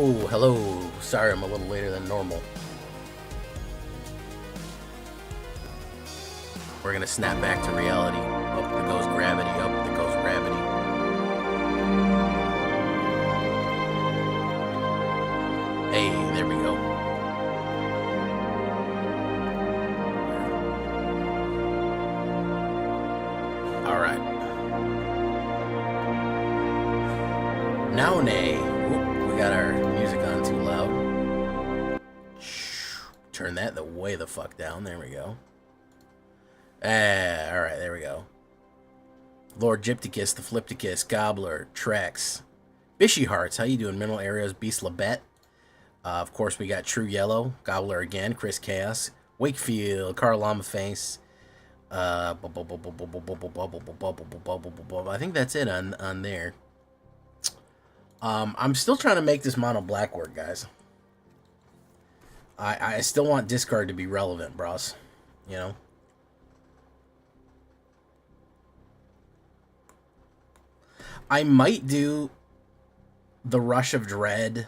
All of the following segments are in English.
Oh, hello. Sorry, I'm a little later than normal. We're gonna snap back to reality. Up there goes gravity. Up there goes gravity. Hey, there we go. All right. Now, nay. We got our music on too loud. Turn that the way the fuck down. There we go. Alright, there we go. Lord Gypticus, the Flipticus, Gobbler, Trex, Bishy Hearts, how you doing? Mineral Areas, Beast Labette. Of course, we got True Yellow, Gobbler again, Chris Chaos, Wakefield, Karl Lamaface. I think that's it on there. I'm still trying to make this mono black work, guys. I still want discard to be relevant, bros. You know? I might do the Rush of Dread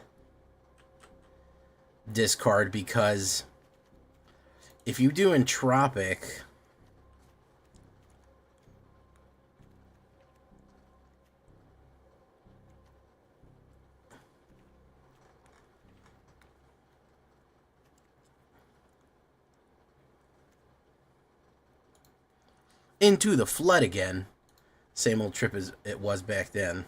discard because if you do Entropic, into the Flood again. Same old trip as it was back then.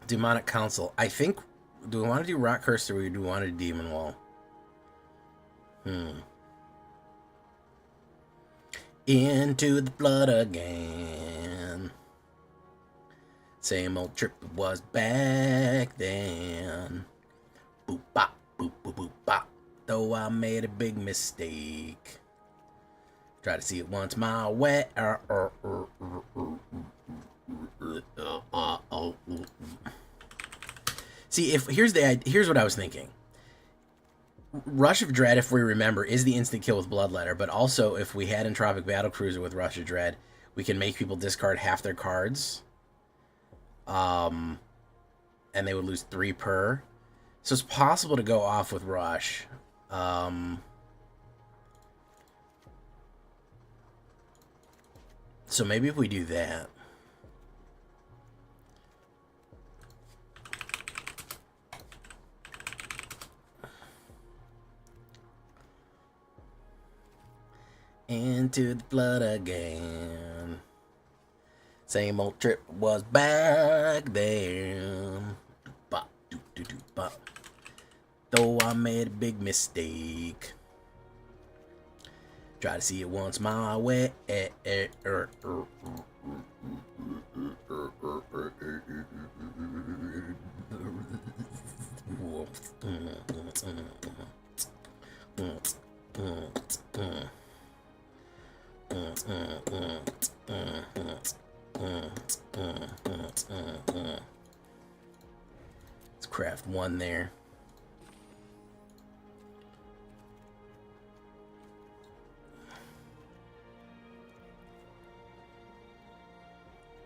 Demonic Council. I think... Do we want to do Rock Curse or do we want to do Demon Wall? Into the Blood again. Same old trip was back then. Boop bop, boop boop boop bop. Though I made a big mistake. Try to see it once my way. See, here's what I was thinking. Rush of Dread, if we remember, is the instant kill with Bloodletter, but also if we had Entropic Battlecruiser with Rush of Dread, we can make people discard half their cards. And they would lose 3 per. So it's possible to go off with Rush. So maybe if we do that. Into the Blood again. Same old trip was back then. Bop, doo, doo, doo, bop. Though I made a big mistake. Try to see it once my way. Let's craft 1 there.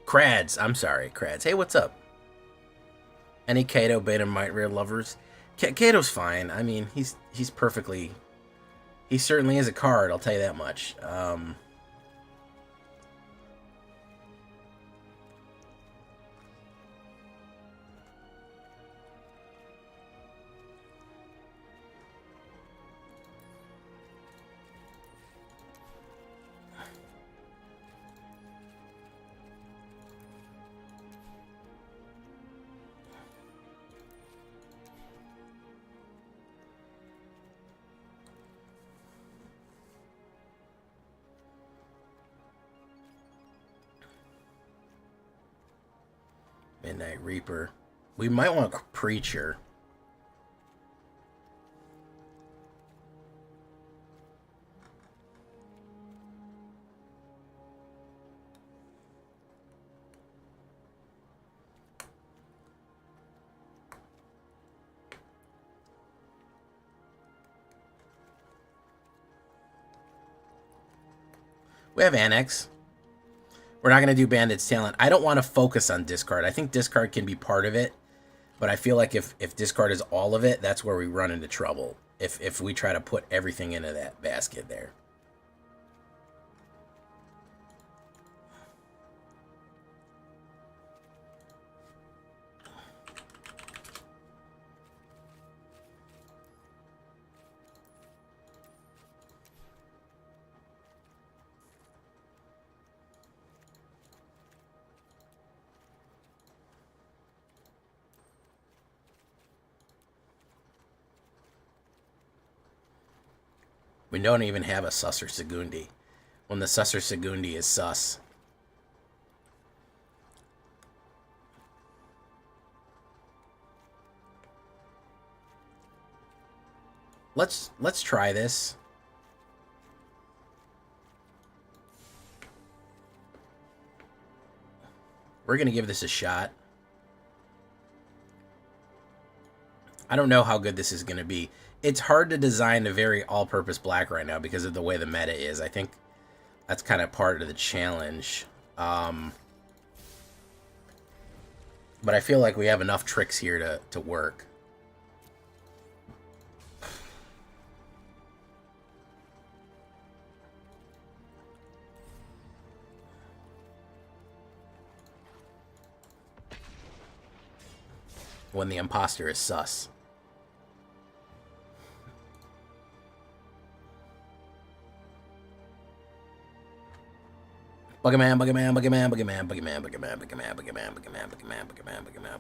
Crads, I'm sorry, Crads. Hey, what's up? Any Kato, Beta, Might Rear lovers? Kato's fine. I mean, he's perfectly... He certainly is a card, I'll tell you that much. Midnight Reaper. We might want a Preacher. We have Annex. We're not going to do Bandit's Talent. I don't want to focus on discard. I think discard can be part of it, but I feel like if discard is all of it, that's where we run into trouble. If we try to put everything into that basket there. We don't even have a Susser Segundi. When the Susser Segundi is sus. Let's try this. We're going to give this a shot. I don't know how good this is going to be. It's hard to design a very all-purpose black right now because of the way the meta is. I think that's kind of part of the challenge. But I feel like we have enough tricks here to work. When the imposter is sus. Buggerman, Buggerman, Buggerman, Buggerman, Buggerman, Buggerman, Buggerman, Buggerman, Buggerman, Buggerman, Buggerman, Buggerman.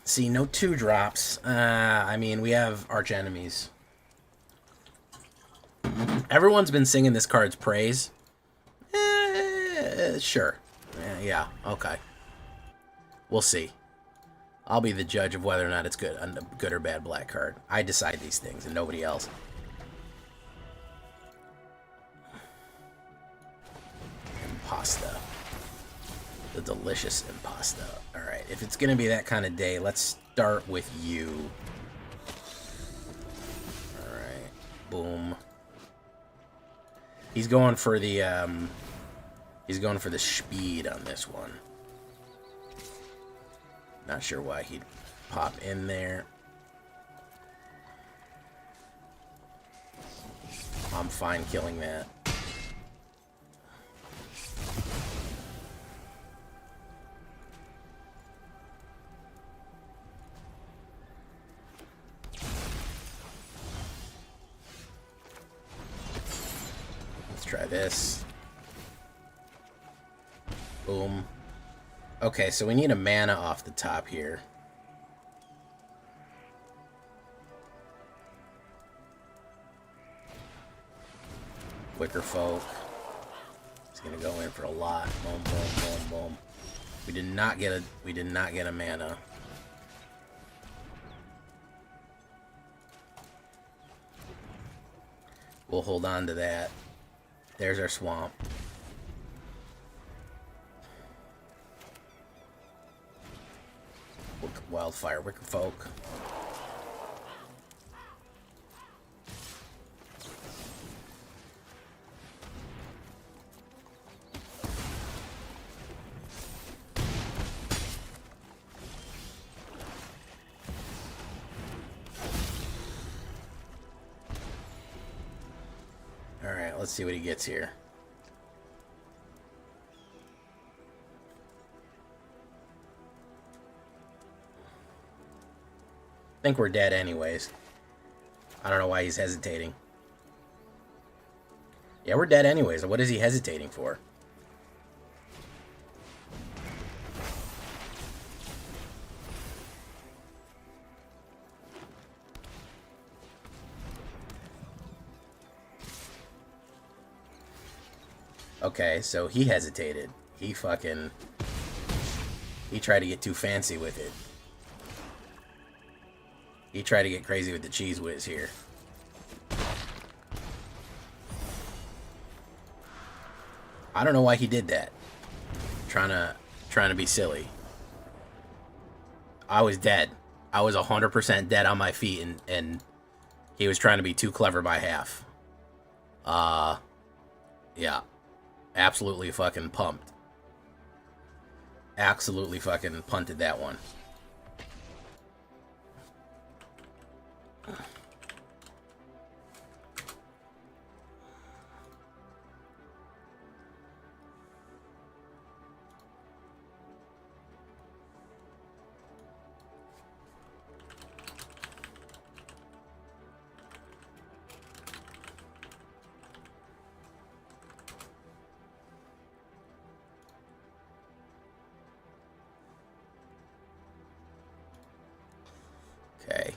See, no 2-drops. I mean, we have arch enemies. Everyone's been singing this card's praise. Sure. Yeah, okay. We'll see. I'll be the judge of whether or not it's good, a good or bad black card. I decide these things and nobody else. Impasta. The delicious impasta. Alright, if it's going to be that kind of day, let's start with you. Alright, boom. He's going for the speed on this one. Not sure why he'd pop in there. I'm fine killing that. Let's try this. Boom. Okay, so we need a mana off the top here. Wicker Folk. He's gonna go in for a lot. Boom, boom, boom, boom. We did not get a mana. We'll hold on to that. There's our swamp. Wildfire, Wicker Folk. Alright, let's see what he gets here. I think we're dead anyways. I don't know why he's hesitating. Yeah, we're dead anyways. What is he hesitating for? Okay, so he hesitated. He tried to get too fancy with it. He tried to get crazy with the cheese whiz here. I don't know why he did that. Trying to be silly. I was dead. I was 100% dead on my feet, and he was trying to be too clever by half. Yeah. Absolutely fucking pumped. Absolutely fucking punted that one. Okay.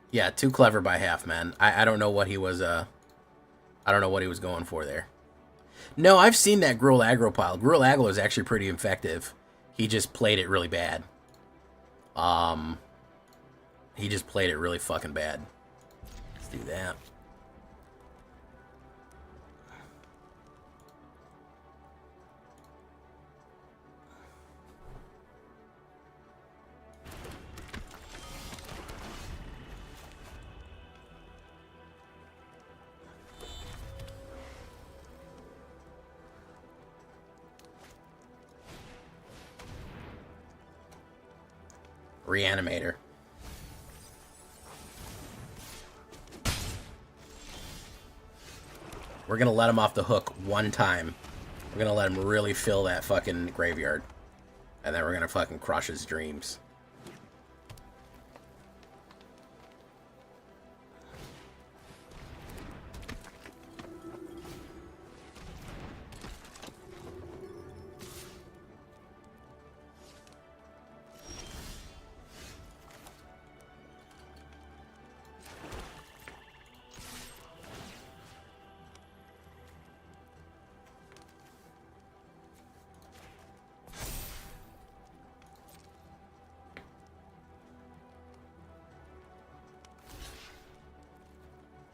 Yeah, too clever by half, man. I don't know what he was I don't know what he was going for there. No, I've seen that Gruul aggro pile. Gruul aggro is actually pretty effective. He just played it really bad. He just played it really fucking bad. Let's do that. Reanimator. We're gonna let him off the hook one time. We're gonna let him really fill that fucking graveyard. And then we're gonna fucking crush his dreams.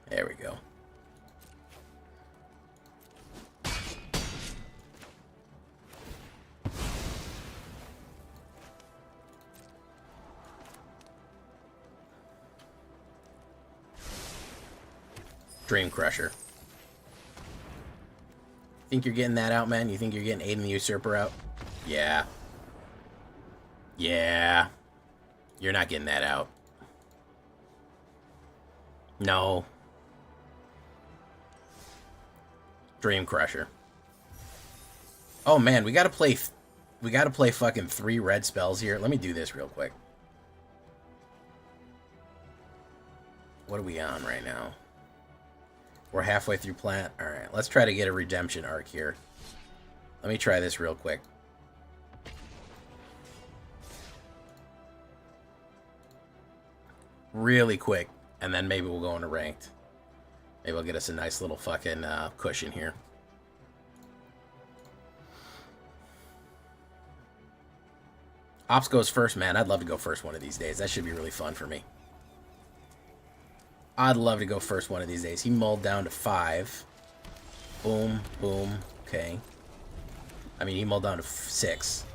There we go. Dream Crusher. Think you're getting that out, man? You think you're getting Aiden the Usurper out? Yeah. Yeah. You're not getting that out. No. Dream Crusher. Oh man, we gotta play fucking 3 red spells here. Let me do this real quick. What are we on right now? We're halfway through plant. Alright, let's try to get a redemption arc here. Let me try this real quick. Really quick, and then maybe we'll go into ranked. Maybe we'll get us a nice little fucking cushion here. Ops goes first, man. I'd love to go first one of these days. That should be really fun for me. I'd love to go first one of these days. He mulled down to 5. Boom, boom. Okay. I mean, he mulled down to 6.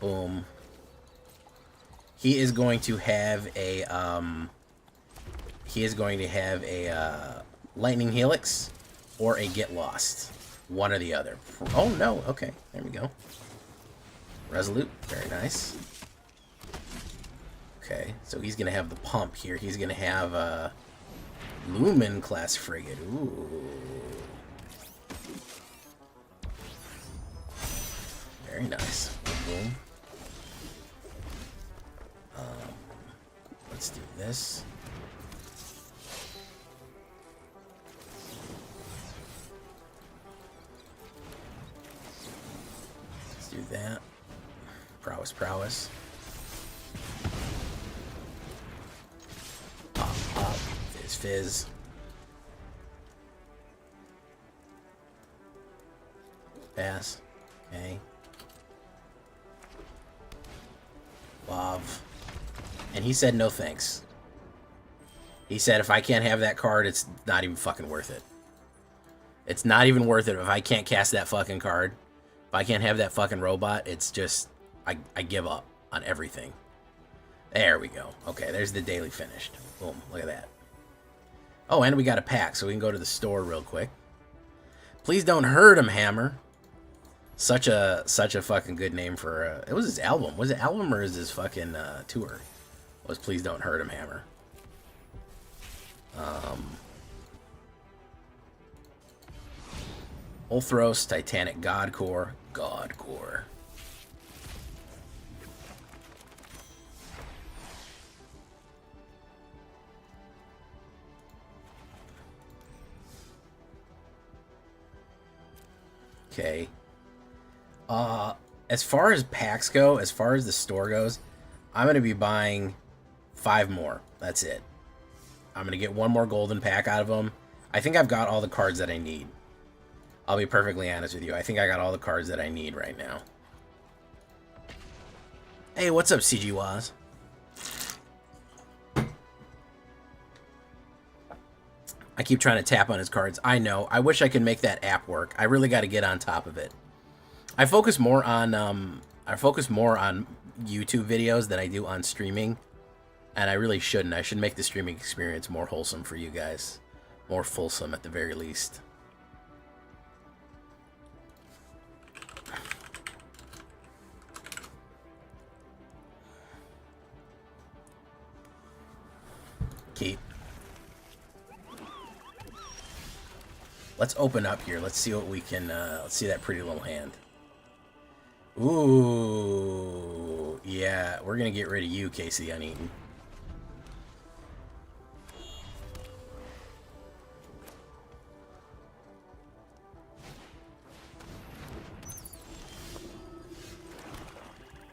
Boom. He is going to have a Lightning Helix or a Get Lost. One or the other. Oh no, okay. There we go. Resolute, very nice. Okay, so he's gonna have the pump here. He's gonna have a Lumen class frigate. Ooh. Very nice. Boom. Let's do this. Let's do that. Prowess, prowess. Pop, pop. Fizz, fizz. Pass. Okay. Love. And he said no thanks. He said if I can't have that card, it's not even fucking worth it. It's not even worth it if I can't cast that fucking card. If I can't have that fucking robot, it's just... I give up. on everything. There we go. Okay, there's the daily finished. Boom, look at that. Oh, and we got a pack, so we can go to the store real quick. Please don't hurt him, Hammer. Such a fucking good name for it was his album. Was it album or is his fucking tour? It was Please Don't Hurt Him, Hammer. Ulthros, Titanic, Godcore. Okay. As far as packs go, as far as the store goes, I'm going to be buying 5 more. That's it. I'm going to get 1 more golden pack out of them. I think I've got all the cards that I need. I'll be perfectly honest with you. I think I got all the cards that I need right now. Hey, what's up, CG Waz? I keep trying to tap on his cards. I know. I wish I could make that app work. I really got to get on top of it. I focus more on YouTube videos than I do on streaming, and I really shouldn't. I should make the streaming experience more wholesome for you guys, more fulsome at the very least. Keep. Let's open up here. Let's see what we can. Let's see that pretty little hand. Ooh, yeah, we're gonna get rid of you, Casey Uneaten.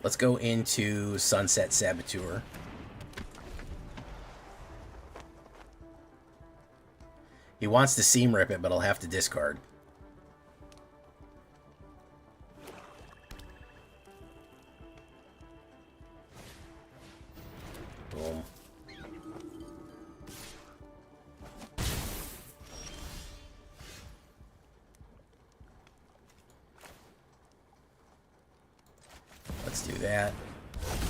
Let's go into Sunset Saboteur. He wants to seam rip it, but I'll have to discard. Boom. Let's do that.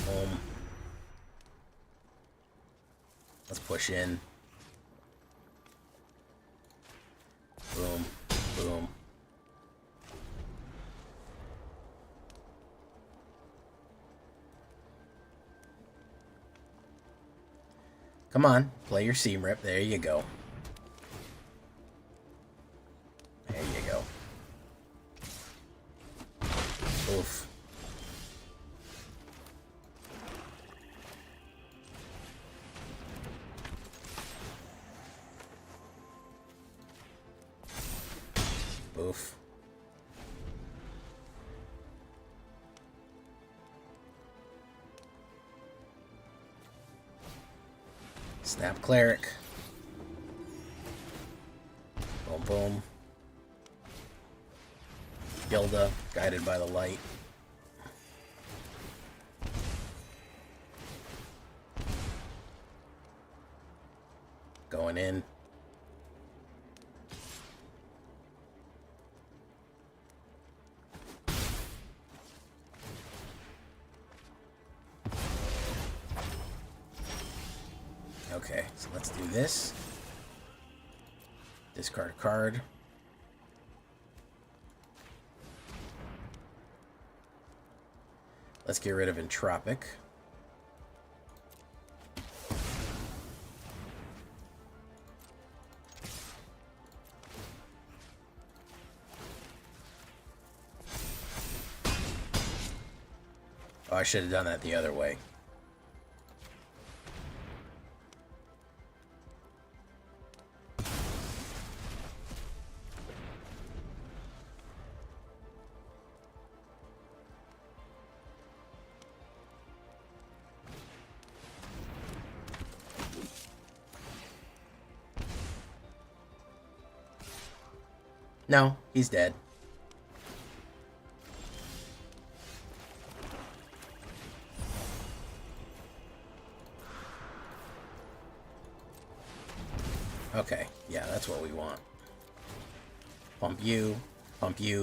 Boom. Let's push in. Boom. Boom. Come on, play your seam rip. There you go. There you go. Oof. Oof. Snap Cleric. Boom, boom. Gilda, guided by the light. Going in. Okay, so let's do this. Discard a card. Let's get rid of Entropic. Oh, I should have done that the other way. No, he's dead. Okay, yeah, that's what we want. Pump you,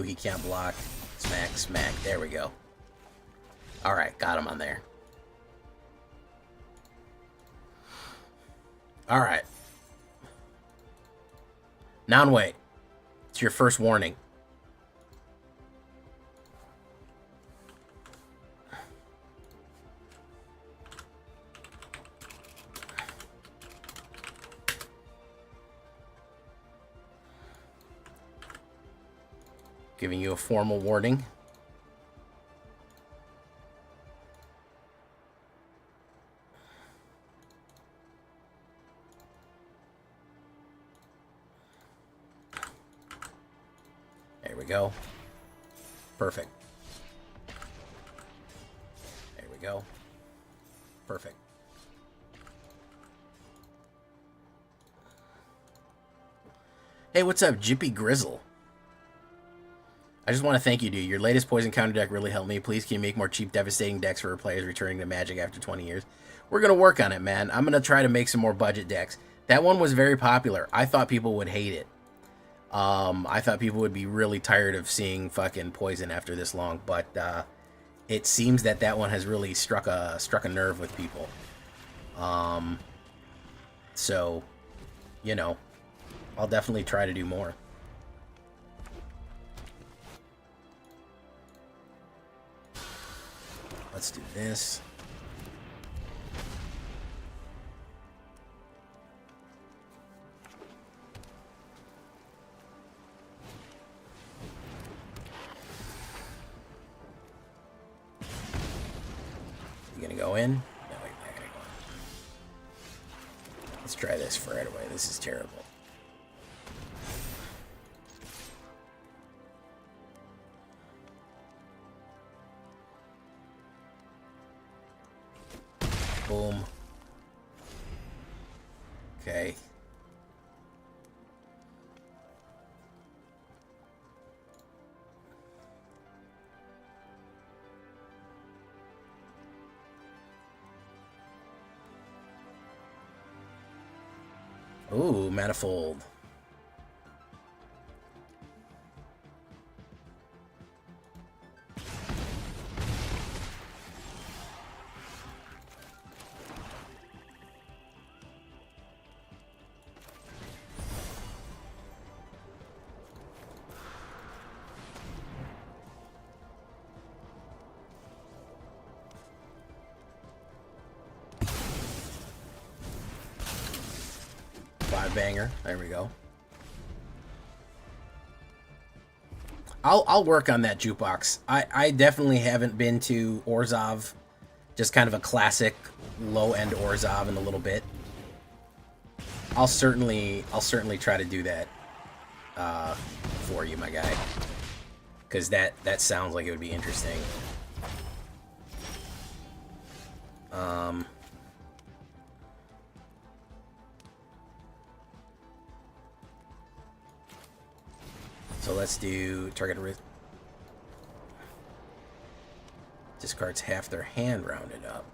he can't block. Smack, smack, there we go. Alright, got him on there. All right. Non-wait. It's your first warning. Giving you a formal warning. There we go. Perfect. There we go. Perfect. Hey, what's up, Jippy Grizzle? I just want to thank you, dude. Your latest poison counter deck really helped me. Please, can you make more cheap, devastating decks for players returning to Magic after 20 years? We're going to work on it, man. I'm going to try to make some more budget decks. That one was very popular. I thought people would hate it. I thought people would be really tired of seeing fucking poison after this long, but it seems that that one has really struck a nerve with people. So, you know, I'll definitely try to do more. Let's do this. You gonna go in? No, you're not gonna go in. Let's try this for right away. This is terrible. Boom. Okay. Ooh, manifold. Banger. There we go. I'll work on that jukebox. I definitely haven't been to Orzhov, just kind of a classic low-end Orzhov in a little bit. I'll certainly try to do that for you, my guy, because that sounds like it would be interesting. So let's do target risk. Discards half their hand rounded up.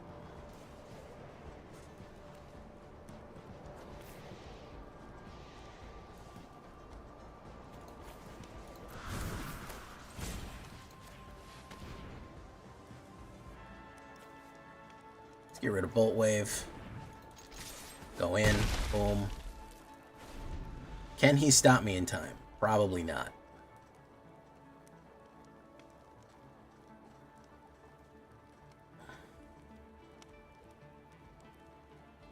Let's get rid of Bolt Wave. Go in. Boom. Can he stop me in time? Probably not.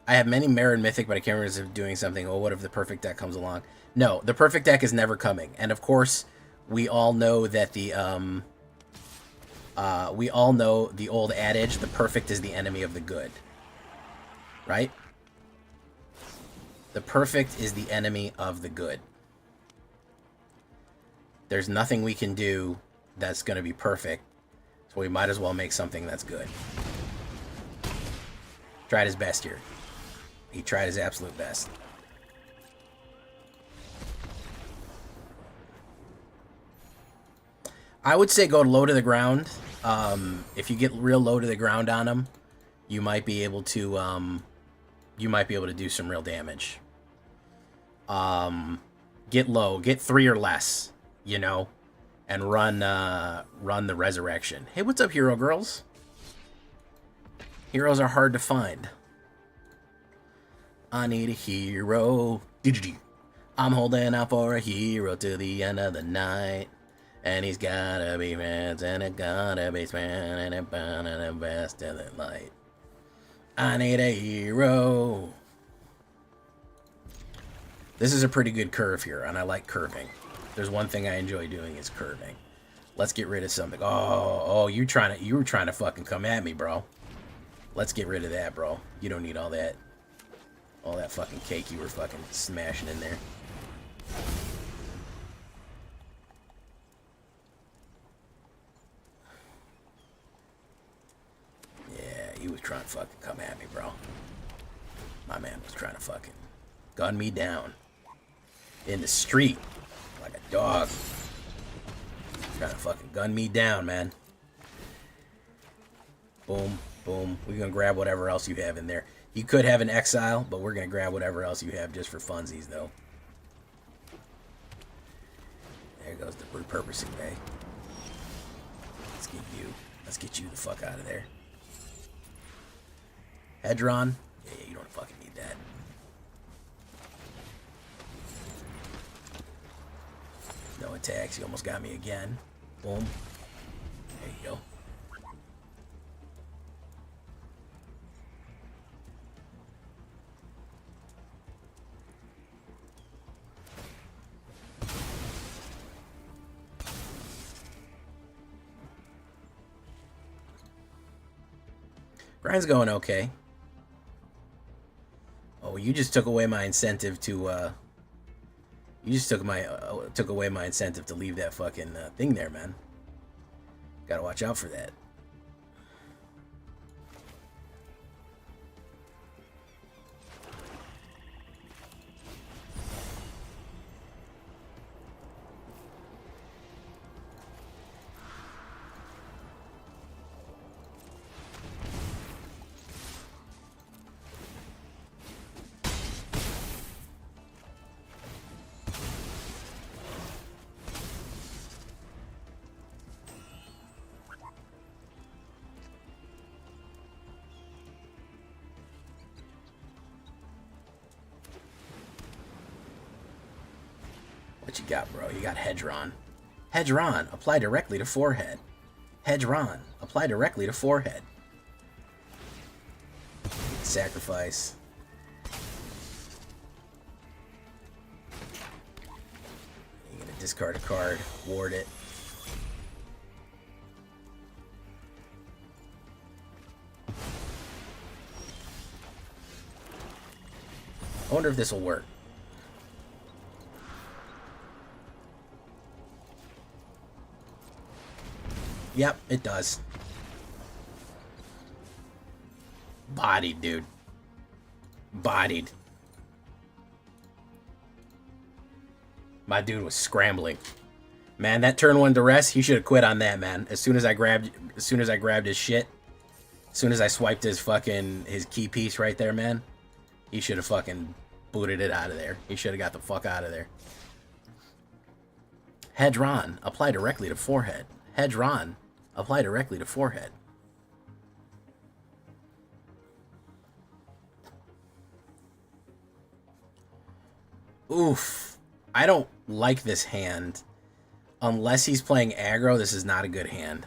I have many Mirror and Mythic, but I can't remember if doing something. Oh, what if the perfect deck comes along? No, the perfect deck is never coming. And of course, we all know that the old adage, the perfect is the enemy of the good. Right? The perfect is the enemy of the good. There's nothing we can do that's going to be perfect, so we might as well make something that's good. Tried his best here. He tried his absolute best. I would say go low to the ground. If you get real low to the ground on him, you might be able to do some real damage. Get low, get 3 or less, you know, and run the resurrection. Hey, what's up, hero girls? Heroes are hard to find. I need a hero. I'm holding out for a hero till the end of the night. And he's gotta be friends, and it gotta be spent, and it bound and the best of the light. I need a hero. This is a pretty good curve here, and I like curving. There's one thing I enjoy doing is curving. Let's get rid of something. Oh, you were trying to fucking come at me, bro. Let's get rid of that, bro. You don't need all that fucking cake you were fucking smashing in there. Yeah, you was trying to fucking come at me, bro. My man was trying to fucking gun me down in the street like a dog. Trying to fucking gun me down, man. Boom, boom. We're gonna grab whatever else you have in there. You could have an exile, but we're gonna grab whatever else you have just for funsies, though. There goes the repurposing bay. Let's get you the fuck out of there. Hedron? Yeah, you don't fucking need that. No attacks. He almost got me again. Boom. There you go. Grind's going okay. Oh, you just took away my incentive to, you just took away my incentive to leave that fucking thing there, man. Gotta watch out for that. What you got, bro? You got Hedron. Hedron, apply directly to forehead. Hedron, apply directly to forehead. Sacrifice. You're gonna discard a card, ward it. I wonder if this will work. Yep, it does. Bodied, dude. Bodied. My dude was scrambling. Man, that turn one duress, he should have quit on that, man. As soon as I grabbed his shit, as soon as I swiped his key piece right there, man, he should have fucking booted it out of there. He should have got the fuck out of there. Hedron, apply directly to forehead. Hedron, apply directly to forehead. Oof. I don't like this hand. Unless he's playing aggro, this is not a good hand.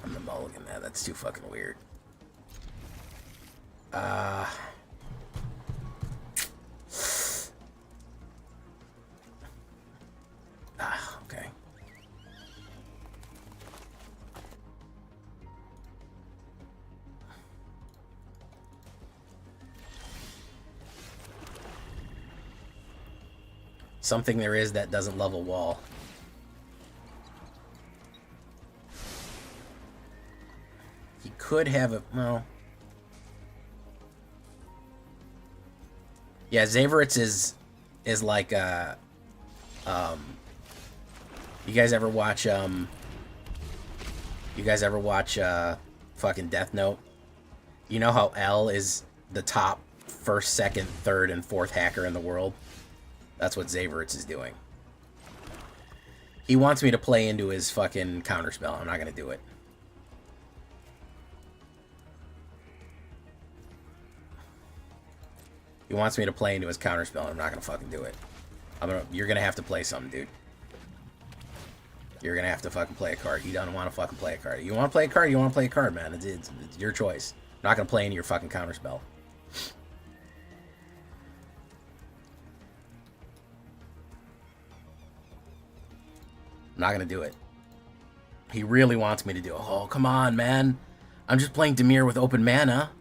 I'm the mulligan there. That's too fucking weird. Okay. Something there is that doesn't level wall. He could have a... well... yeah, Zaveritz is like you guys ever watch fucking Death Note? You know how L is the top first, second, third, and fourth hacker in the world? That's what Zaveritz is doing. He wants me to play into his fucking counterspell. I'm not gonna do it. He wants me to play into his counterspell. I'm not gonna fucking do it. You're gonna have to play something, dude. You're gonna have to fucking play a card. You don't want to fucking play a card. You want to play a card? You want to play a card, man. It's your choice. I'm not gonna play into your fucking counterspell. I'm not gonna do it. He really wants me to do it. Oh, come on, man. I'm just playing Dimir with open mana.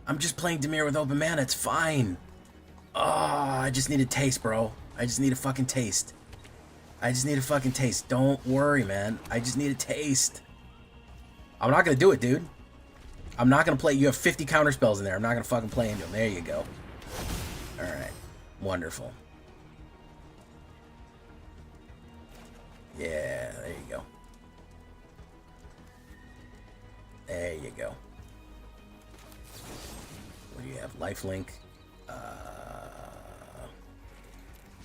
I'm just playing Dimir with open mana. It's fine. Oh, I just need a taste, bro. I just need a fucking taste. I just need a fucking taste. Don't worry, man. I just need a taste. I'm not gonna do it, dude. I'm not gonna play. You have 50 counterspells in there. I'm not gonna fucking play into them. There you go. Alright. Wonderful. Yeah, there you go. There you go. What do you have? Lifelink.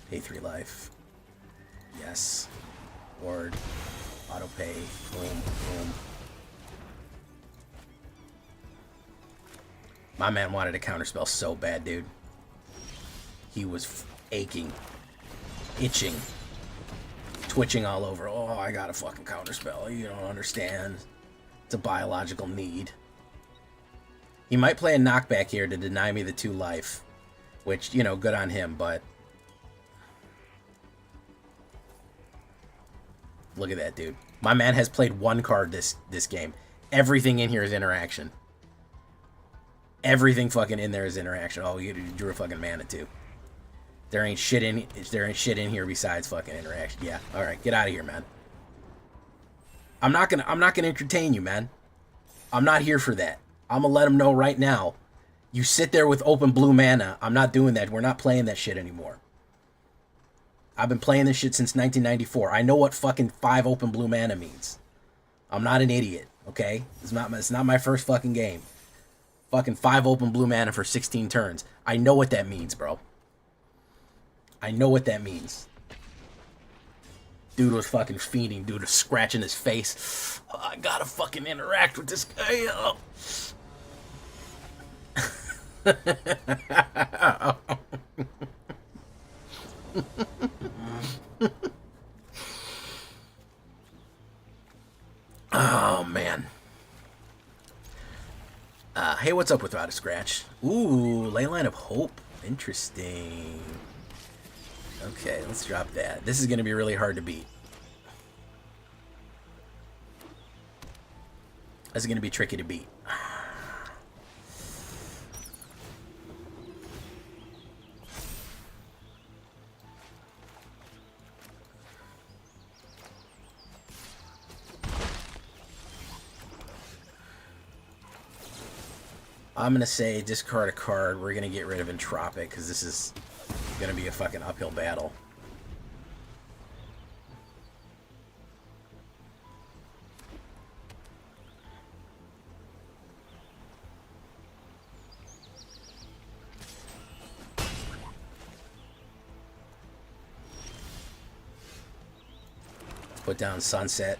Pay 3 life. Yes. Ward. Auto pay. Boom. Boom. My man wanted a counterspell so bad, dude. He was aching. Itching. Twitching all over. Oh, I got a fucking counterspell. You don't understand. It's a biological need. He might play a knockback here to deny me the 2 life. Which, you know, good on him, but... Look at that, dude. My man has played 1 card this game. Everything in here is interaction. Everything fucking in there is interaction. Oh, you drew a fucking mana too. There ain't shit in here besides fucking interaction. Yeah. All right, get out of here, man. I'm not gonna entertain you, man. I'm not here for that. I'm gonna let him know right now. You sit there with open blue mana. I'm not doing that. We're not playing that shit anymore. I've been playing this shit since 1994. I know what fucking 5 open blue mana means. I'm not an idiot, okay? It's not my first fucking game. Fucking 5 open blue mana for 16 turns. I know what that means, bro. I know what that means. Dude was fucking fiending. Dude was scratching his face. Oh, I gotta fucking interact with this guy. Oh. Oh, man. Hey, what's up Without a Scratch? Ooh, Leyline of Hope. Interesting. Okay, let's drop that. This is going to be really hard to beat. This is going to be tricky to beat. I'm going to say discard a card. We're going to get rid of Entropic because this is going to be a fucking uphill battle. Put down Sunset.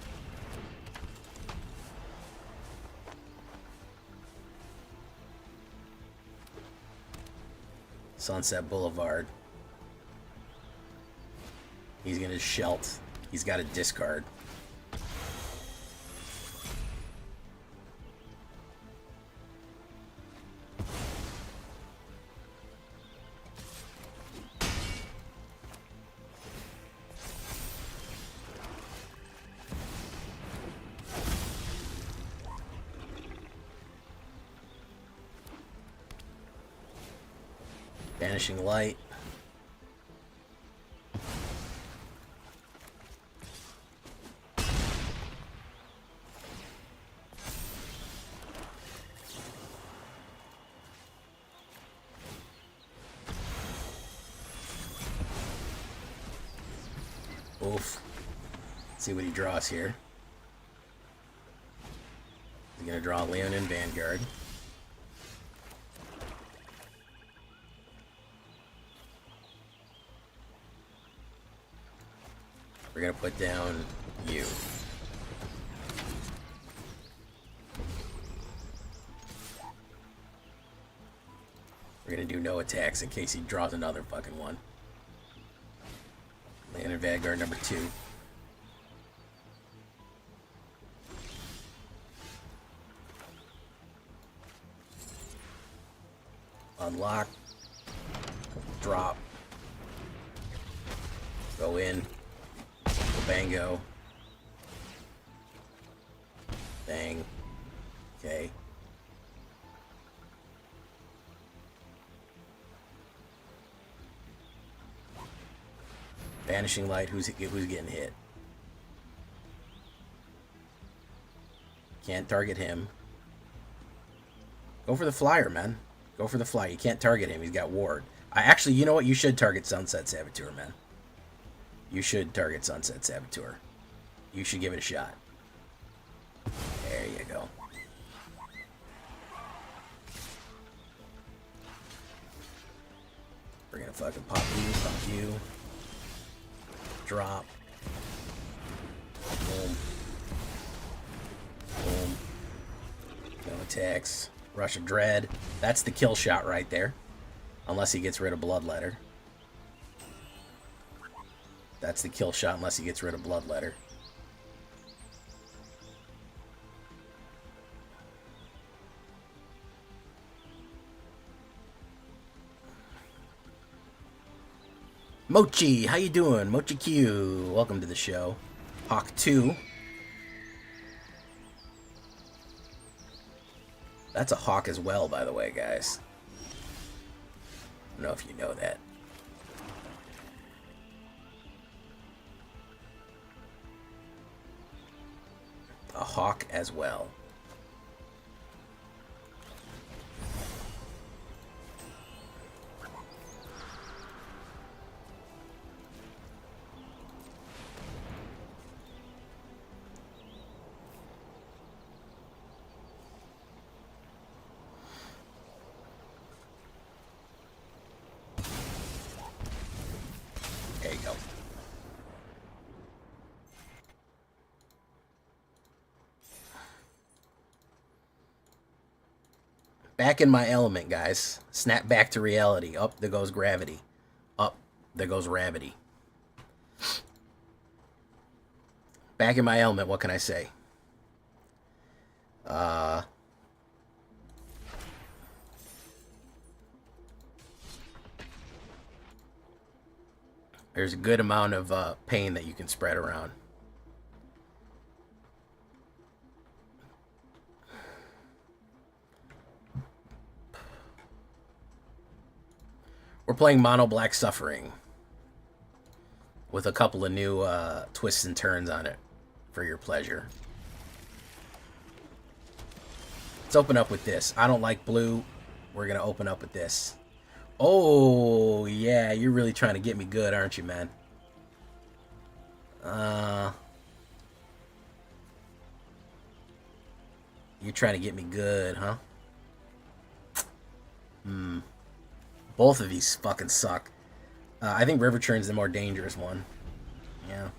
Sunset Boulevard. He's gonna Shelt. He's got a discard. Vanishing Light. Oof. Let's see what he draws here. He's gonna draw Leonin Vanguard. We're gonna put down you. We're gonna do no attacks in case he draws another fucking one. Land in Vanguard number 2. Unlock. Drop. Go in. Bango. Bang. Okay. Vanishing Light, who's getting hit? Can't target him. Go for the flyer, man. Go for the fly. You can't target him. He's got ward. Actually, you know what? You should target Sunset Saboteur, man. You should target Sunset Saboteur. You should give it a shot. There you go. We're gonna fucking pop you. Drop. Boom. Boom. No attacks. Rush of Dread. That's the kill shot right there. Unless he gets rid of Bloodletter. That's the kill shot unless he gets rid of Bloodletter. Mochi, how you doing? Mochi Q, welcome to the show. Hawk 2. That's a hawk as well, by the way, guys. I don't know if you know that. A hawk as well. There you go. Back in my element, guys. Snap back to reality. Up, there goes gravity. Up, there goes gravity. Back in my element, what can I say? There's a good amount of pain that you can spread around. We're playing Mono Black Suffering with a couple of new twists and turns on it for your pleasure. Let's open up with this. I don't like blue. We're going to open up with this. Oh, yeah, you're really trying to get me good, aren't you, man? You're trying to get me good, huh? Both of these fucking suck. I think River Churn's the more dangerous one. Yeah.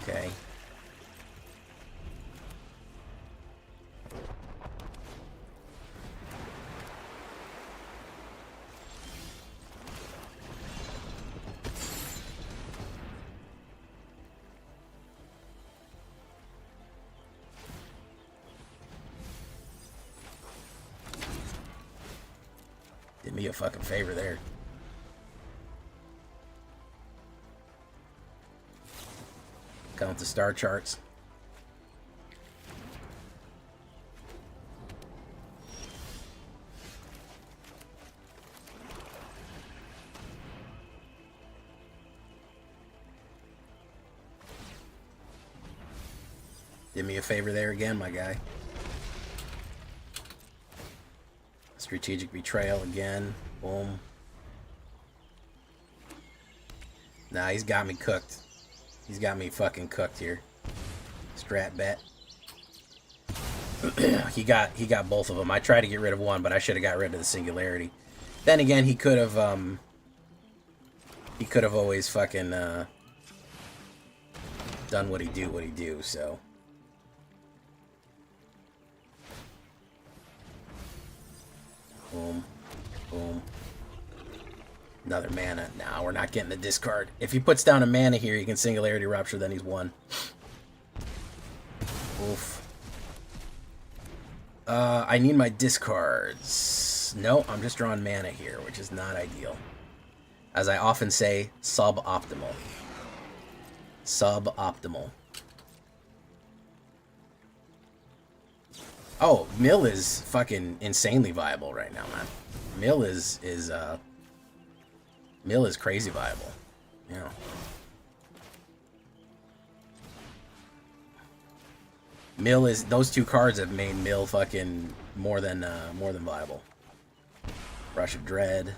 Okay. Did me a fucking favor there. Count the star charts. Did me a favor there again, my guy. Strategic Betrayal again. Boom. Nah, he's got me cooked. He's got me fucking cooked here. Strat bet. he got both of them. I tried to get rid of one, but I should have got rid of the Singularity. Then again, he could have He could have always fucking done what he do, so. Boom. Boom. Another mana. Nah, we're not getting the discard. If he puts down a mana here, he can Singularity Rupture, then he's won. Oof. I need my discards. No, I'm just drawing mana here, which is not ideal. As I often say, suboptimal. Suboptimal. Oh, Mill is fucking insanely viable right now, man. Mill is crazy viable. Yeah. Mill is, those two cards have made Mill fucking more than viable. Rush of Dread.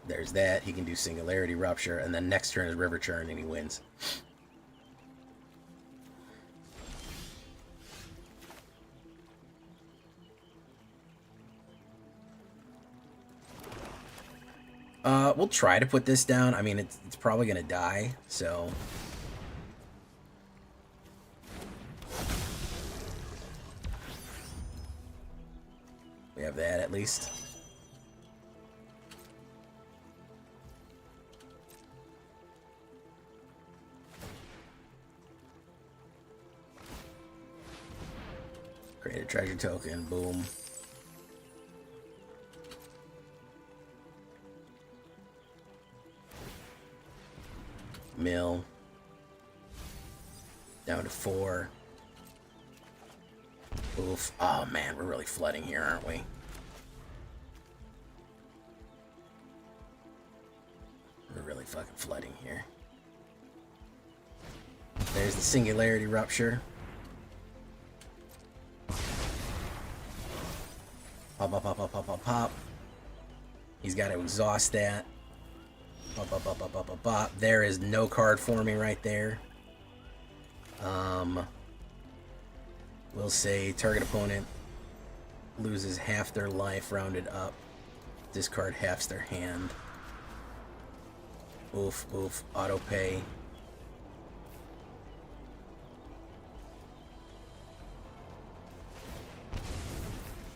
There's that. He can do Singularity Rupture, and then next turn is River Churn, and he wins. We'll try to put this down. I mean, it's probably gonna die, so. We have that at least. Create a treasure token, boom. Mill. Down to 4. Oof. Oh man, we're really flooding here, aren't we? We're really fucking flooding here. There's the Singularity Rupture. Pop, pop, pop, pop, pop, pop, pop. He's got to exhaust that. Pop, pop, pop, pop, pop, pop, pop. There is no card for me right there. We'll say target opponent loses half their life rounded up. Discard halves their hand. Oof, oof. Auto pay.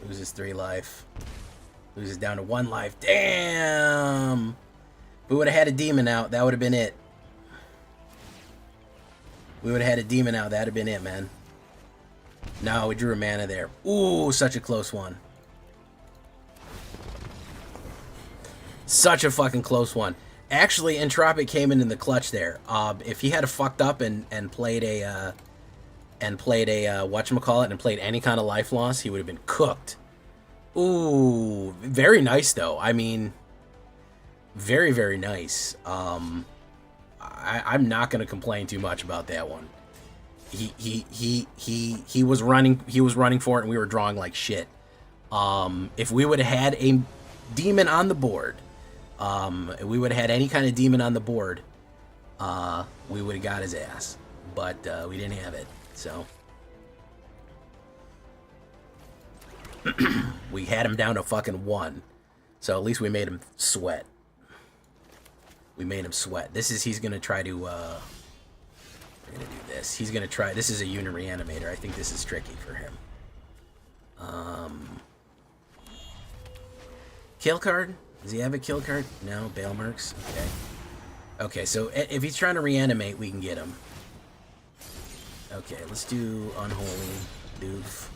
Loses 3 life. Loses down to 1 life. Damn! If we would have had a demon out, that would have been it. We would have had a demon out, that would have been it, man. No, we drew a mana there. Ooh, such a close one. Such a fucking close one. Actually, Entropic came in the clutch there. If he had fucked up and played a whatchamacallit and played any kind of life loss, he would have been cooked. Ooh, very nice though. I mean, very, very nice. I'm not gonna complain too much about that one. He was running for it, and we were drawing like shit. If we would have had a demon on the board, if we would have had any kind of demon on the board, we would have got his ass. But we didn't have it, so we had him down to fucking 1. So at least we made him sweat. We made him sweat. He's gonna try to. We're gonna do this. He's gonna try. This is a unit reanimator. I think this is tricky for him. Kill card? Does he have a kill card? No. Bale Mercs? Okay. Okay, so if he's trying to reanimate, we can get him. Okay, let's do Unholy Doof.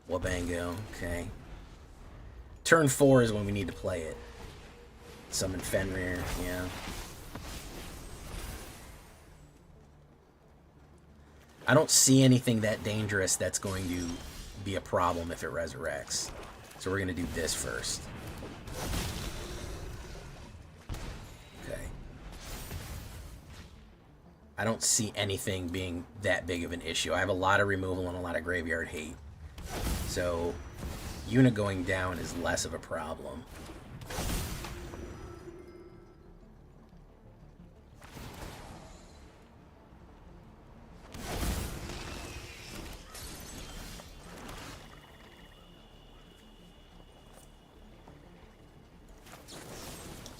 Wabango. Okay. Turn 4 is when we need to play it. Summon Fenrir. Yeah. I don't see anything that dangerous that's going to be a problem if it resurrects. So we're going to do this first. Okay. I don't see anything being that big of an issue. I have a lot of removal and a lot of graveyard hate. So unit going down is less of a problem.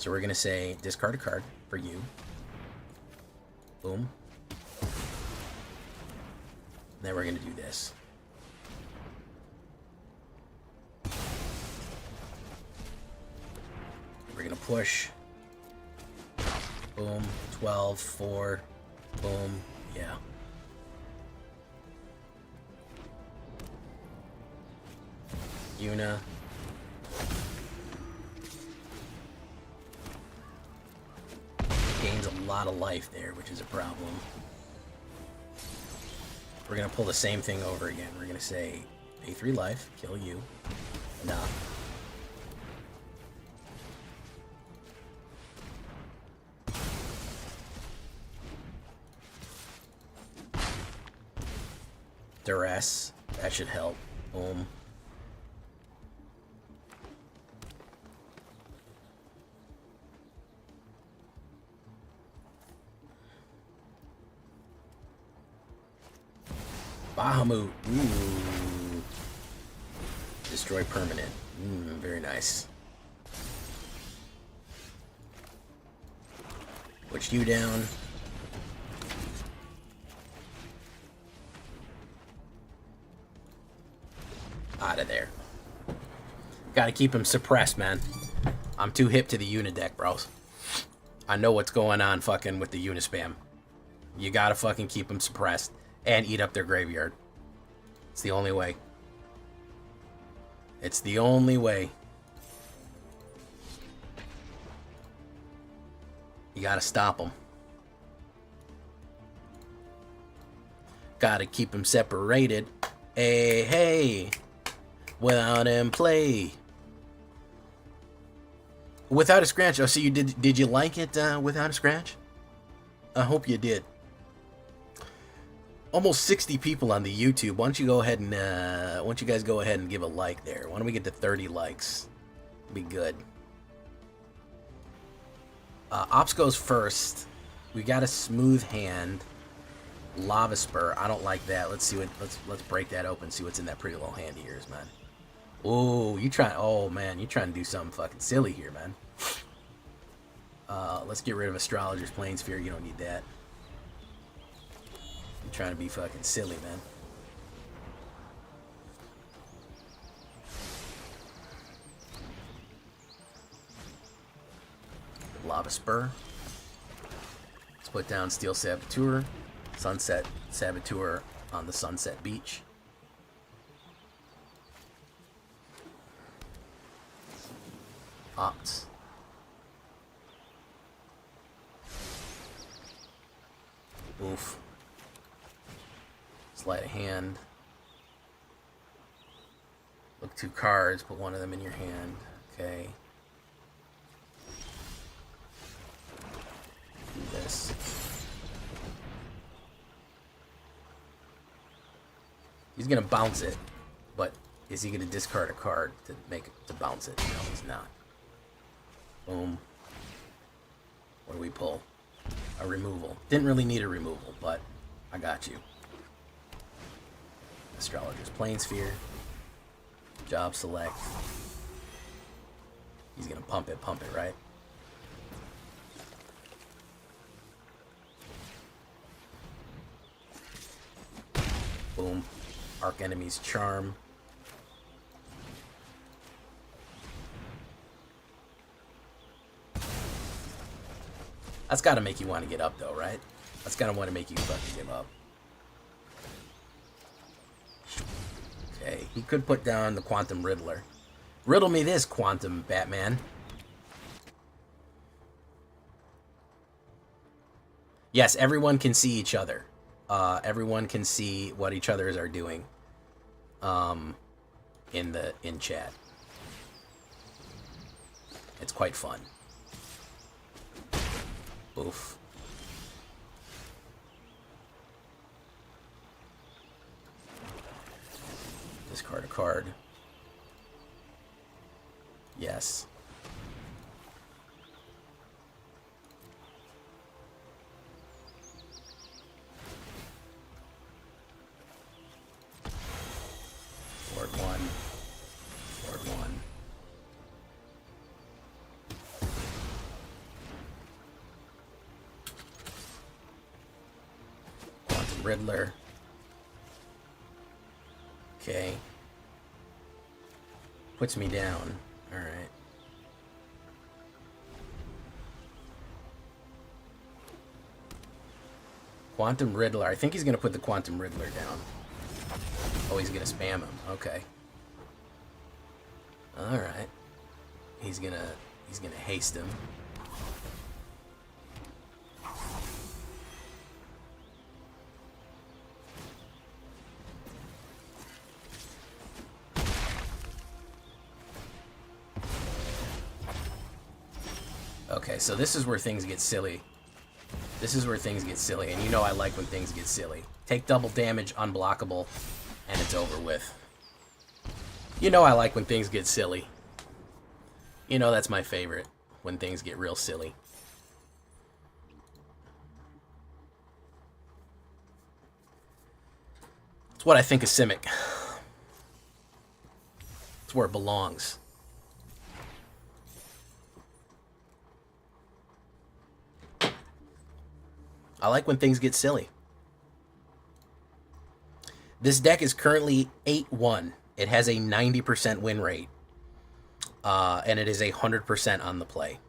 So we're going to say discard a card for you. Boom. Then we're going to do this. We're going to push. Boom. 12, 4. Boom. Yeah. Una. Gains a lot of life there, which is a problem. We're going to pull the same thing over again. We're going to say, pay 3 life, kill you. Nah. Duress. That should help. Boom. Bahamut. Ooh. Destroy permanent. Very nice. Put you down. Out of there. Gotta keep him suppressed, man. I'm too hip to the Unideck, bros. I know what's going on fucking with the Unispam. You gotta fucking keep them suppressed and eat up their graveyard. It's the only way. It's the only way. You gotta stop them. Gotta keep them separated. Hey, hey. Without him play. Without a scratch. Oh, so you did you like it without a scratch? I hope you did. Almost 60 people on the YouTube. Why don't you go ahead and why don't you guys go ahead and give a like there? Why don't we get to 30 likes? Be good. Ops goes first. We got a smooth hand. Lava Spur. I don't like that. Let's see what let's break that open. See what's in that pretty little hand of yours, man. Oh, you trying? Oh man, you trying to do something fucking silly here, man. Let's get rid of Astrologer's Planessphere. You don't need that. You're trying to be fucking silly, man. Lava Spur. Let's put down Steel Saboteur. Sunset Saboteur on the Sunset Beach. Opt. Oof. Sleight of hand. Look 2 cards, put one of them in your hand. Okay. Do this. He's gonna bounce it, but is he gonna discard a card to make it to bounce it? No, he's not. Boom. What do we pull? A removal. Didn't really need a removal, but I got you. Astrologer's Planessphere. Job select. He's gonna pump it, right? Boom. Arch Enemy's Charm. That's gotta make you want to get up though, right? That's gotta want to make you fucking give up. Okay, he could put down the Quantum Riddler. Riddle me this, Quantum Batman. Yes, everyone can see each other. Everyone can see what each others are doing. In chat. It's quite fun. Oof. Discard a card. Yes. Board 1. Board 1. Riddler. Okay. Puts me down. Alright. Quantum Riddler. I think he's going to put the Quantum Riddler down. Oh, he's going to spam him. Okay. Alright. He's gonna haste him. Okay, so this is where things get silly. This is where things get silly, and you know I like when things get silly. Take double damage, unblockable, and it's over with. You know I like when things get silly. You know that's my favorite, when things get real silly. It's what I think of Simic. It's where it belongs. I like when things get silly. This deck is currently 8-1. It has a 90% win rate. And it is 100% on the play.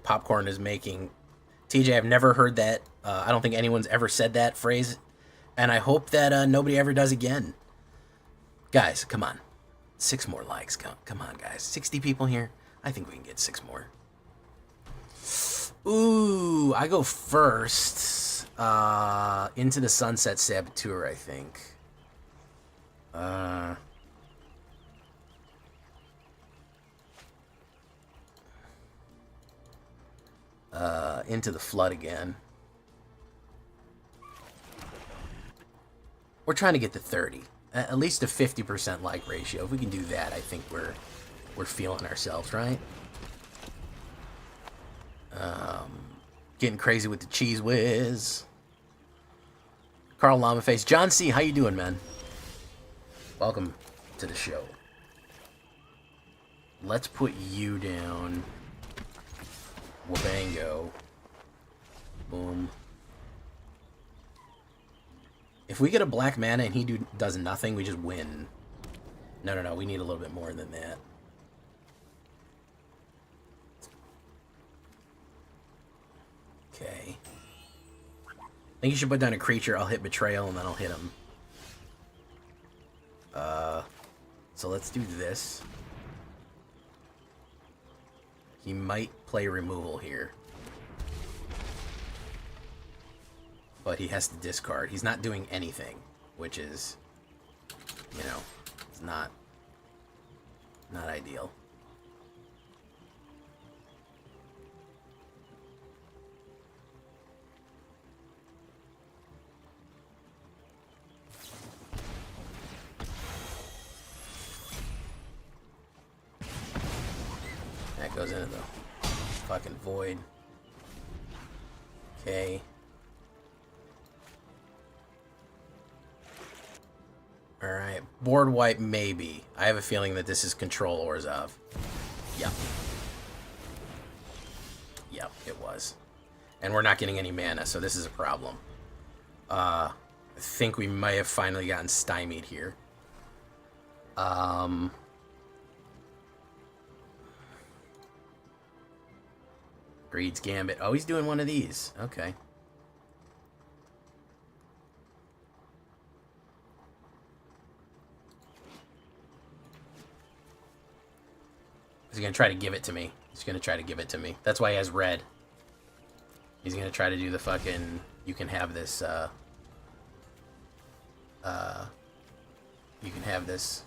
Popcorn is making... TJ, I've never heard that. I don't think anyone's ever said that phrase. And I hope that nobody ever does again. Guys, come on. 6 more likes. Come on, guys. 60 people here. I think we can get 6 more. Ooh, I go first. Into the Sunset Saboteur, I think. Into the Flood again. We're trying to get to 30. At least a 50% like ratio. If we can do that, I think we're feeling ourselves, right? Getting crazy with the Cheese Whiz. Karl Llamaface. John C., how you doing, man? Welcome to the show. Let's put you down. Wabango. Boom. If we get a black mana and he does nothing, we just win. No. We need a little bit more than that. Okay. I think you should put down a creature. I'll hit Betrayal and then I'll hit him. So let's do this. He might play removal here. But he has to discard. He's not doing anything, which is, you know, it's not ideal. That goes into the fucking void. Okay. Alright, board wipe maybe. I have a feeling that this is Control Orzhov. Yep. Yep, it was. And we're not getting any mana, so this is a problem. I think we might have finally gotten stymied here. Greed's Gambit. Oh, he's doing one of these. Okay. He's going to try to give it to me. He's going to try to give it to me. That's why he has red. He's going to try to do the fucking... You can have this, you can have this...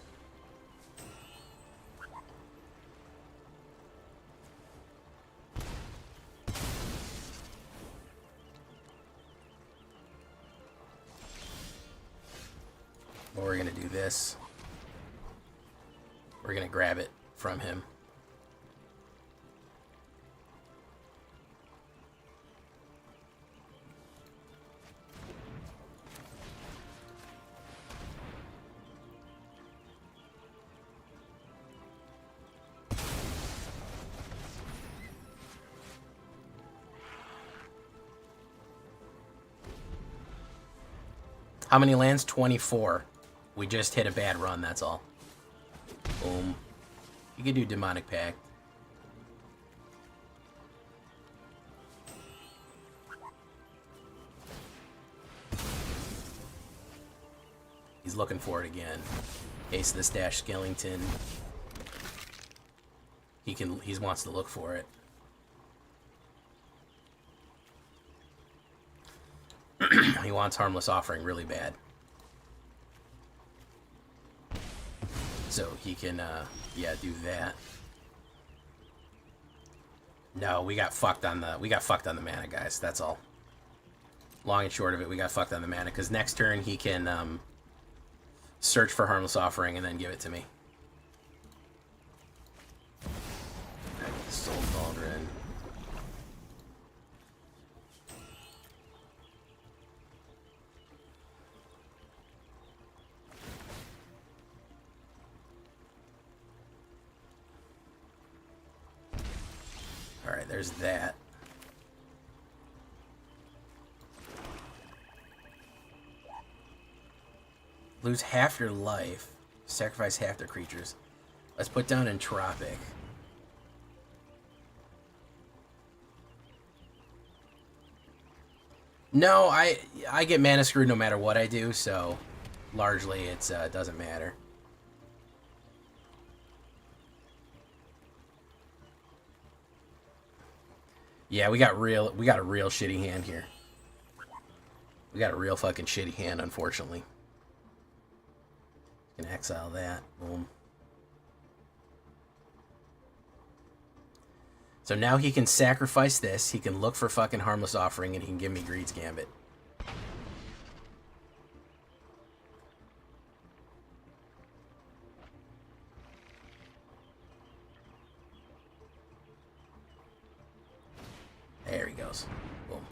this. We're going to grab it from him. How many lands? 24. We just hit a bad run, that's all. Boom. You can do Demonic Pact. He's looking for it again. Ace of the Stash Skellington. He wants to look for it. He wants Harmless Offering really bad. So he can, yeah, do that. No, we got fucked on the mana, guys. That's all. Long and short of it, we got fucked on the mana. Because next turn he can search for Harmless Offering and then give it to me. Soul Cauldron. Alright, there's that. Lose half your life. Sacrifice half their creatures. Let's put down Entropic. No, I get mana screwed no matter what I do, so largely it doesn't matter. Yeah, we got a real shitty hand here. We got a real fucking shitty hand, unfortunately. Can exile that. Boom. So now he can sacrifice this. He can look for fucking Harmless Offering, and he can give me Greed's Gambit. There he goes. Boom.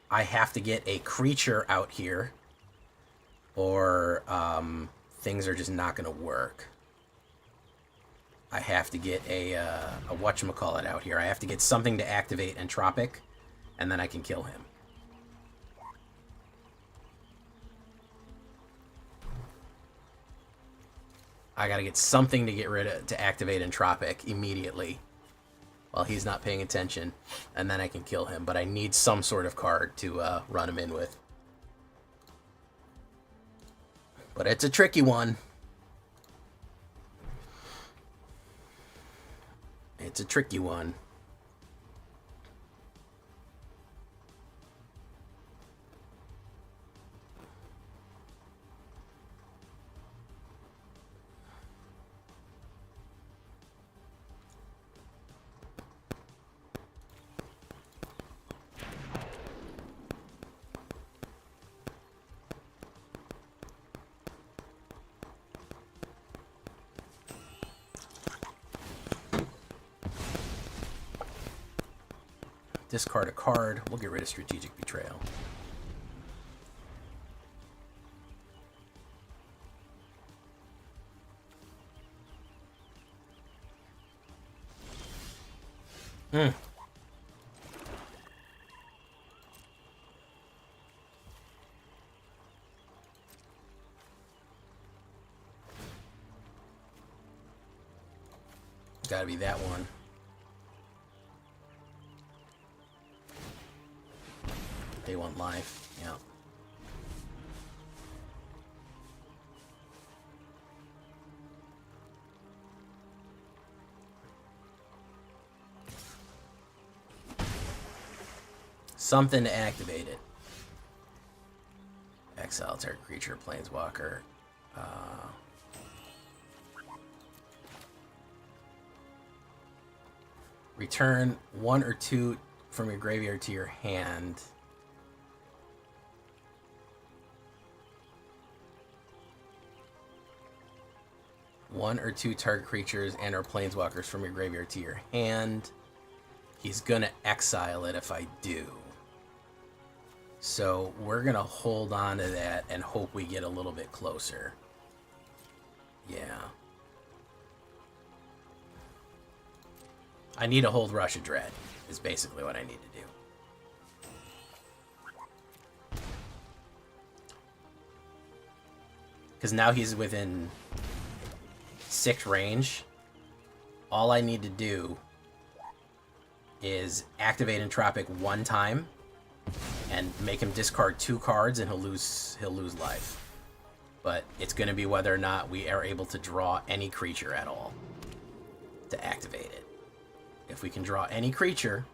I have to get a creature out here, or things are just not going to work. I have to get a whatchamacallit out here. I have to get something to activate Entropic, and then I can kill him. I gotta get something to activate Entropic immediately while he's not paying attention, and then I can kill him. But I need some sort of card to run him in with. But it's a tricky one. It's a tricky one. Discard a card. We'll get rid of Strategic Betrayal. Gotta be that one. Day one life, yeah. Something to activate it. Exile target creature, planeswalker. Return 1 or 2 from your graveyard to your hand. One or 2 target creatures and or planeswalkers from your graveyard to your hand. He's gonna exile it if I do. So we're gonna hold on to that and hope we get a little bit closer. Yeah. I need to hold Rush of Dread, is basically what I need to do. Because now he's within 6 range. All I need to do is activate Entropic 1 time and make him discard 2 cards, and he'll lose life. But it's going to be whether or not we are able to draw any creature at all to activate it. If we can draw any creature,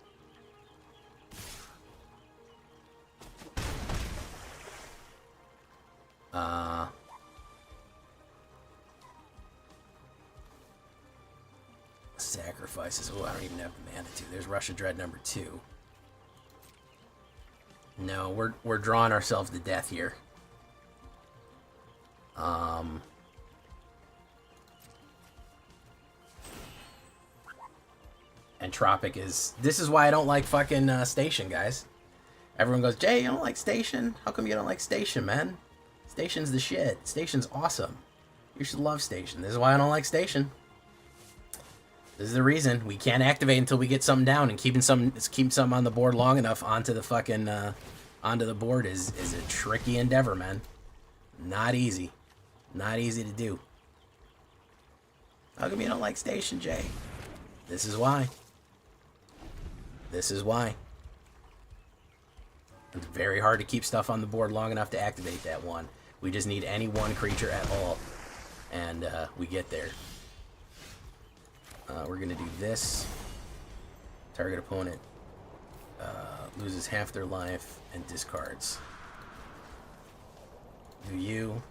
sacrifices. Oh, I don't even have the mana to. There's Rush of Dread number 2. No, we're drawing ourselves to death here. Entropic is... This is why I don't like fucking Station, guys. Everyone goes, Jay, you don't like Station? How come you don't like Station, man? Station's the shit. Station's awesome. You should love Station. This is why I don't like Station. This is the reason. We can't activate until we get something down, and keeping something on the board long enough onto the fucking onto the board is a tricky endeavor, man. Not easy. Not easy to do. How come you don't like Station, Jay? This is why. This is why. It's very hard to keep stuff on the board long enough to activate that one. We just need any one creature at all, and we get there. We're going to do this. Target opponent loses half their life and discards. Do you.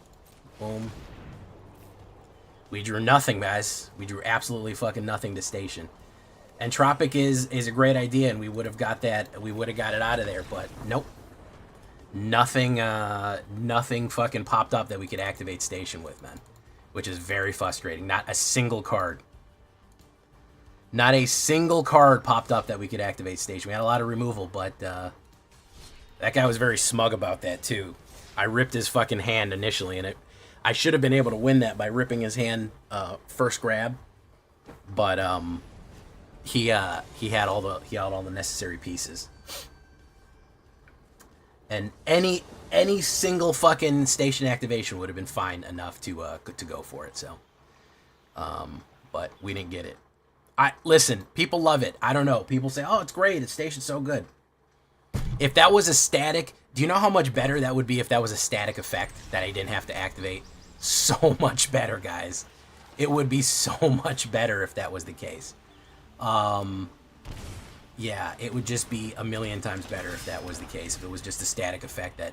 Boom. We drew nothing, guys. We drew absolutely fucking nothing to Station. Entropic is a great idea, and we would have got that. We would have got it out of there, but nope. Nothing fucking popped up that we could activate Station with, man. Which is very frustrating. Not a single card. Not a single card popped up that we could activate Station. We had a lot of removal, but that guy was very smug about that, too. I ripped his fucking hand initially, and I should have been able to win that by ripping his hand first grab. But he had all the necessary pieces. And any single fucking Station activation would have been fine enough to go for it. So, but we didn't get it. Listen, people love it. I don't know. People say, "Oh, it's great. It's Station's so good." If that was a static, do you know how much better that would be if that was a static effect that I didn't have to activate? So much better, guys. It would be so much better if that was the case. Yeah, it would just be a million times better if that was the case. If it was just a static effect that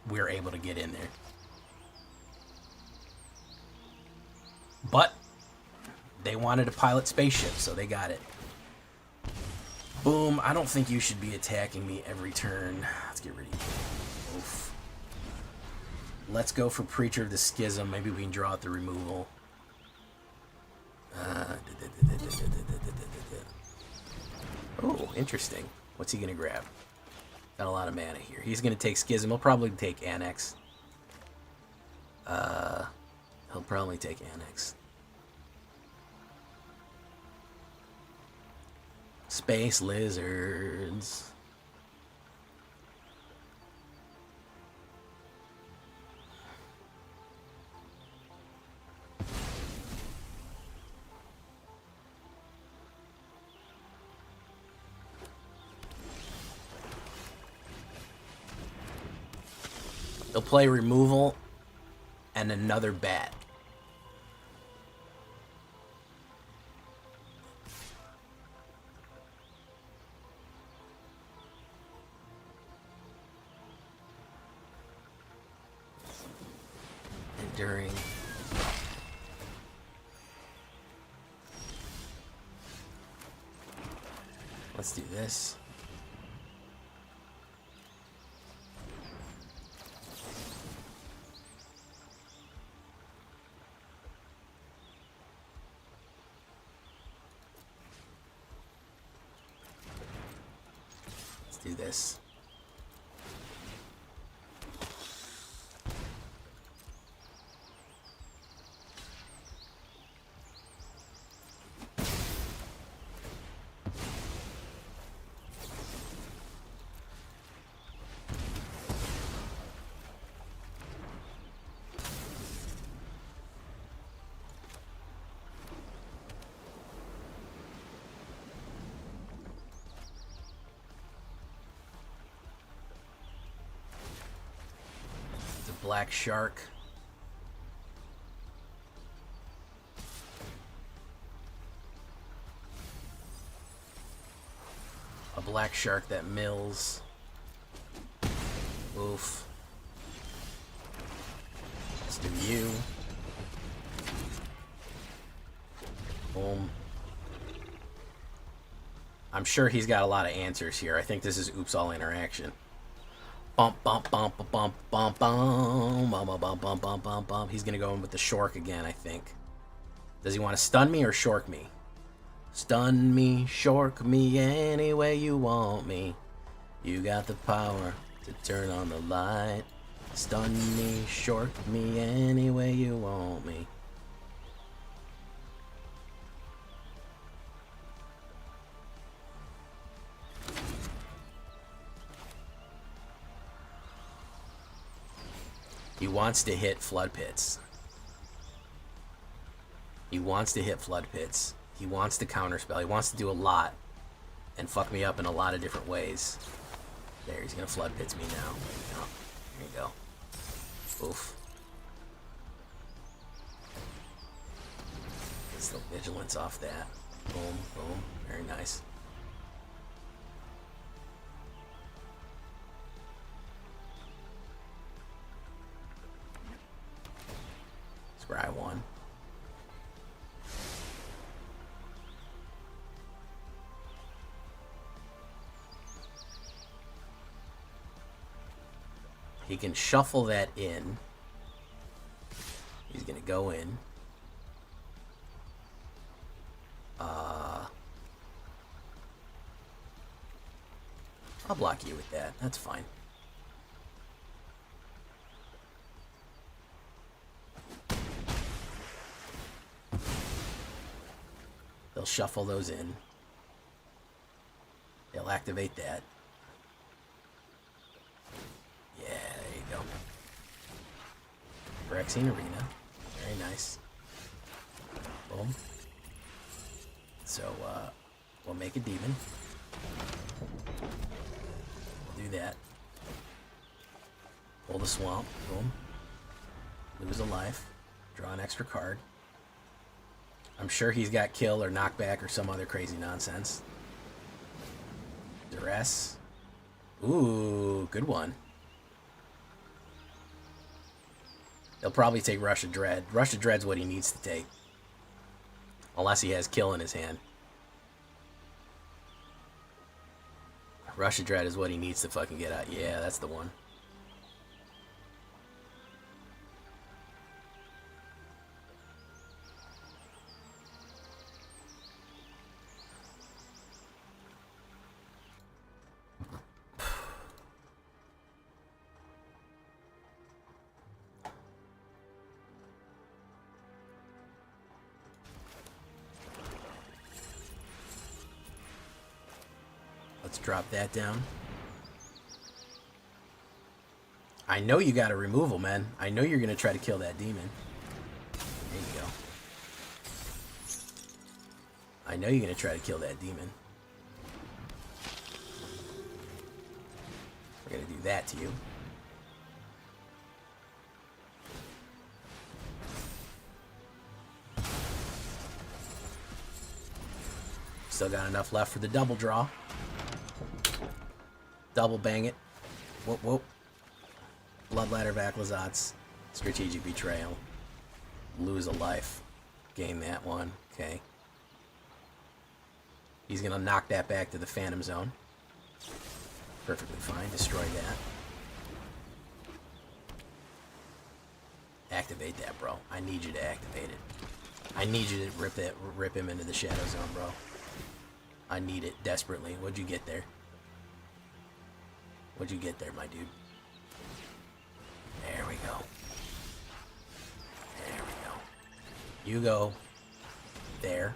we're able to get in there. But they wanted to pilot spaceships, so they got it. Boom. I don't think you should be attacking me every turn. Let's get rid of you. Oof. Let's go for Preacher of the Schism. Maybe we can draw out the removal. Oh, interesting. What's he going to grab? Got a lot of mana here. He's going to take Schism. He'll probably take Annex. He'll probably take Annex. Space Lizards. They'll play removal and another bat. Enduring. Let's do this. Let's do this. Black shark. A black shark that mills. Oof. Let's do you. Boom. I'm sure he's got a lot of answers here. I think this is oops all interaction. Bump, bump, bump, bump, bump, bump, bump, bump, bump, bump, bump, bump, bump. He's gonna go in with the shork again, I think. Does he want to stun me or shork me? Stun me, shork me any way you want me. You got the power to turn on the light. Stun me, shork me any way you want me. He wants to hit flood pits. He wants to hit flood pits. He wants to counterspell. He wants to do a lot and fuck me up in a lot of different ways. There, he's gonna flood pits me now. Oh, there you go. Oof. Gets the vigilance off that. Boom, boom. Very nice. Scry one. He can shuffle that in. He's gonna go in. I'll block you with that. That's fine. They'll shuffle those in. They'll activate that. Yeah, there you go. Phyrexian Arena. Very nice. Boom. So, we'll make a demon. We'll do that. Pull the swamp. Boom. Lose a life. Draw an extra card. I'm sure he's got kill or knockback or some other crazy nonsense. Duress. Ooh, good one. He'll probably take Rush of Dread. Rush of Dread's what he needs to take. Unless he has kill in his hand. Rush of Dread is what he needs to fucking get out. Yeah, that's the one. Let's drop that down. I know you got a removal, man. I know you're going to try to kill that demon. There you go. I know you're going to try to kill that demon. We're going to do that to you. Still got enough left for the double draw. Double bang it. Whoop, whoop. Bloodladder Vaclazot's Strategic Betrayal. Lose a life. Gain that one. Okay. He's going to knock that back to the Phantom Zone. Perfectly fine. Destroy that. Activate that, bro. I need you to activate it. I need you to rip him into the Shadow Zone, bro. I need it desperately. What'd you get there? What'd you get there, my dude? There we go. There we go. You go. There.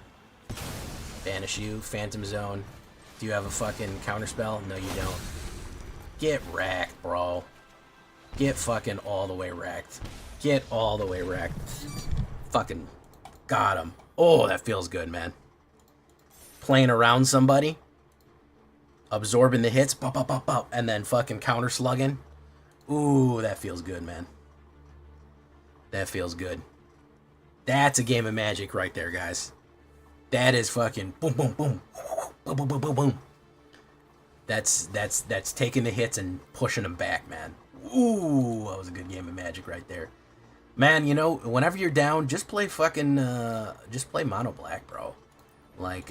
Banish you. Phantom Zone. Do you have a fucking counterspell? No, you don't. Get wrecked, bro. Get fucking all the way wrecked. Get all the way wrecked. Fucking got him. Oh, that feels good, man. Playing around somebody. Absorbing the hits. Pop, pop, pop, pop. And then fucking counter slugging. Ooh, that feels good, man. That feels good. That's a game of Magic right there, guys. That is fucking boom, boom, boom. Boom, boom, boom, boom, boom. That's taking the hits and pushing them back, man. Ooh, that was a good game of Magic right there. Man, you know, whenever you're down, just play fucking, just play mono black, bro. Like,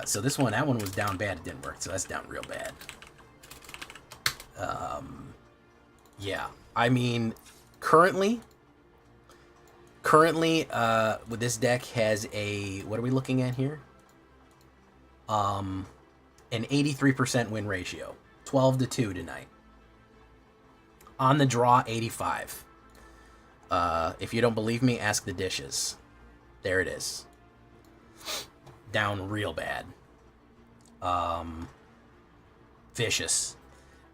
so this one, that one was down bad, it didn't work, so that's down real bad. Yeah, I mean, currently, with this deck has a, what are we looking at here? An 83% win ratio, 12-2 tonight. On the draw, 85. If you don't believe me, ask the dishes. There it is. Down real bad. Vicious.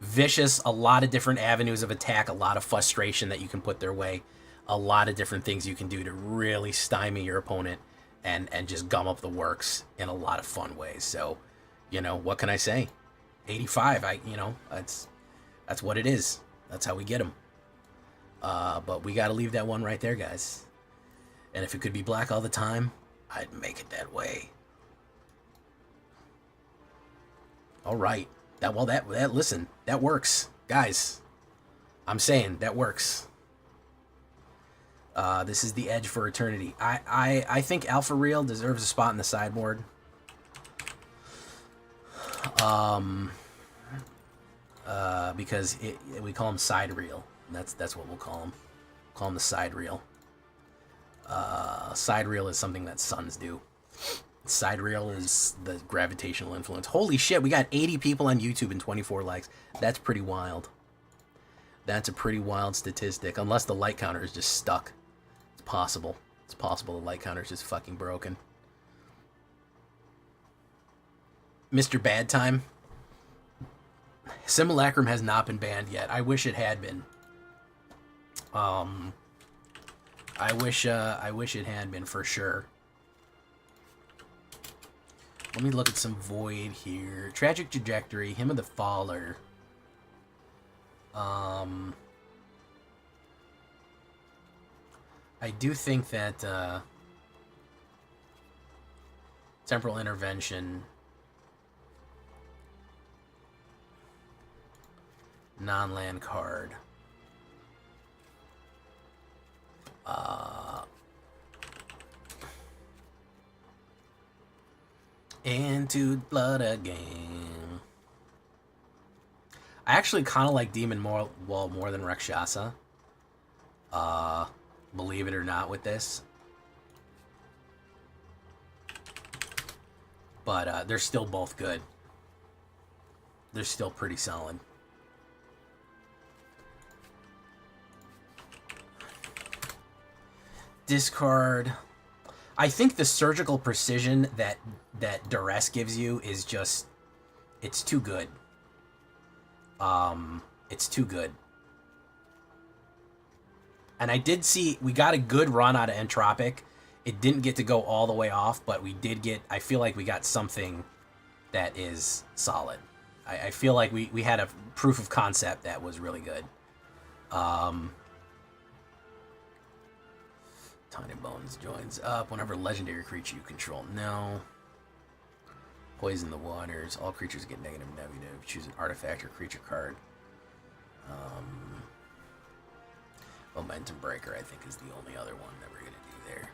Vicious, a lot of different avenues of attack, a lot of frustration that you can put their way, a lot of different things you can do to really stymie your opponent and just gum up the works in a lot of fun ways. So, you know, what can I say? 85, you know, that's what it is. That's how we get them. But we got to leave that one right there, guys. And if it could be black all the time, I'd make it that way. All right. Listen, that works. Guys, I'm saying that works. This is the edge for Eternity. I think Alpha Real deserves a spot in the sideboard. Because we call him side reel. That's what we'll call him. Call him the side reel. Side reel is something that suns do. Side reel is the gravitational influence. Holy shit, we got 80 people on YouTube and 24 likes. That's pretty wild. That's a pretty wild statistic. Unless the light counter is just stuck. It's possible. It's possible the light counter is just fucking broken. Mr. Bad Time. Simulacrum has not been banned yet. I wish it had been. I wish it had been for sure. Let me look at some Void here. Tragic Trajectory, Hymn of the Faller. I do think that Temporal Intervention, non-land card. Into Blood again. I actually kind of like Demon Wall more than Rakshasa. Believe it or not with this. But they're still both good. They're still pretty solid. Discard. I think the surgical precision that Duress gives you is just, it's too good. It's too good. And I did see, we got a good run out of Entropic. It didn't get to go all the way off, but we did get, I feel like we got something that is solid. I feel like we had a proof of concept that was really good. Tiny Bones joins up. Whenever legendary creature you control. No. Poison the waters. All creatures get negative. Choose an artifact or creature card. Momentum Breaker, I think, is the only other one that we're going to do there.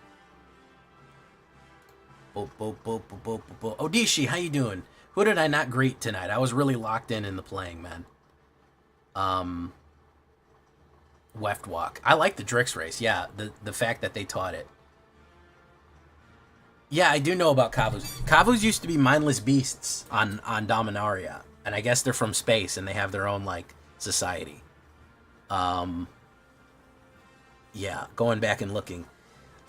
Odishi, how you doing? Who did I not greet tonight? I was really locked in the playing, man. Weft Walk. I like the Drix race. Yeah, the fact that they taught it. Yeah, I do know about Kavus. Kavus used to be mindless beasts on Dominaria, and I guess they're from space and they have their own like society. Yeah, going back and looking.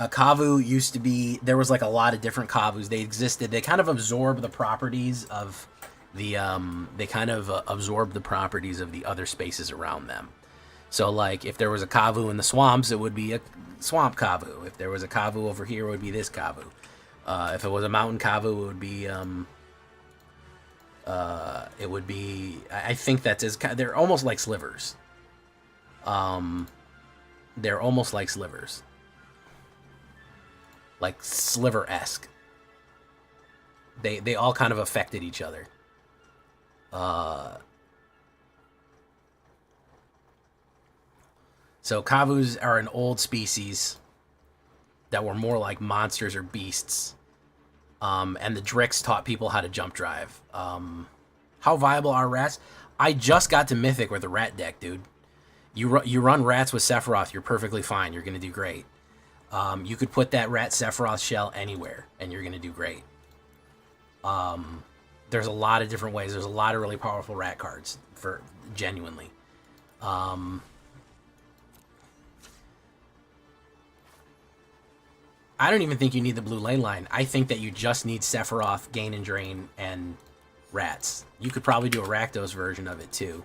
Kavu used to be, there was like a lot of different Kavus. They existed. They kind of absorb the properties of the absorb the properties of the other spaces around them. So like if there was a Kavu in the swamps, it would be a swamp Kavu. If there was a Kavu over here, it would be this Kavu. If it was a mountain Kavu, it would be I think that's as, they're almost like slivers. They're almost like slivers. Like sliver-esque. They all kind of affected each other. So Kavus are an old species that were more like monsters or beasts. And the Drix taught people how to jump drive. How viable are rats? I just got to Mythic with a rat deck, dude. You run rats with Sephiroth, you're perfectly fine. You're going to do great. You could put that rat Sephiroth shell anywhere, and you're going to do great. There's a lot of different ways. There's a lot of really powerful rat cards, for genuinely. I don't even think you need the blue lane line. I think that you just need Sephiroth, Gain and Drain, and rats. You could probably do a Rakdos version of it too.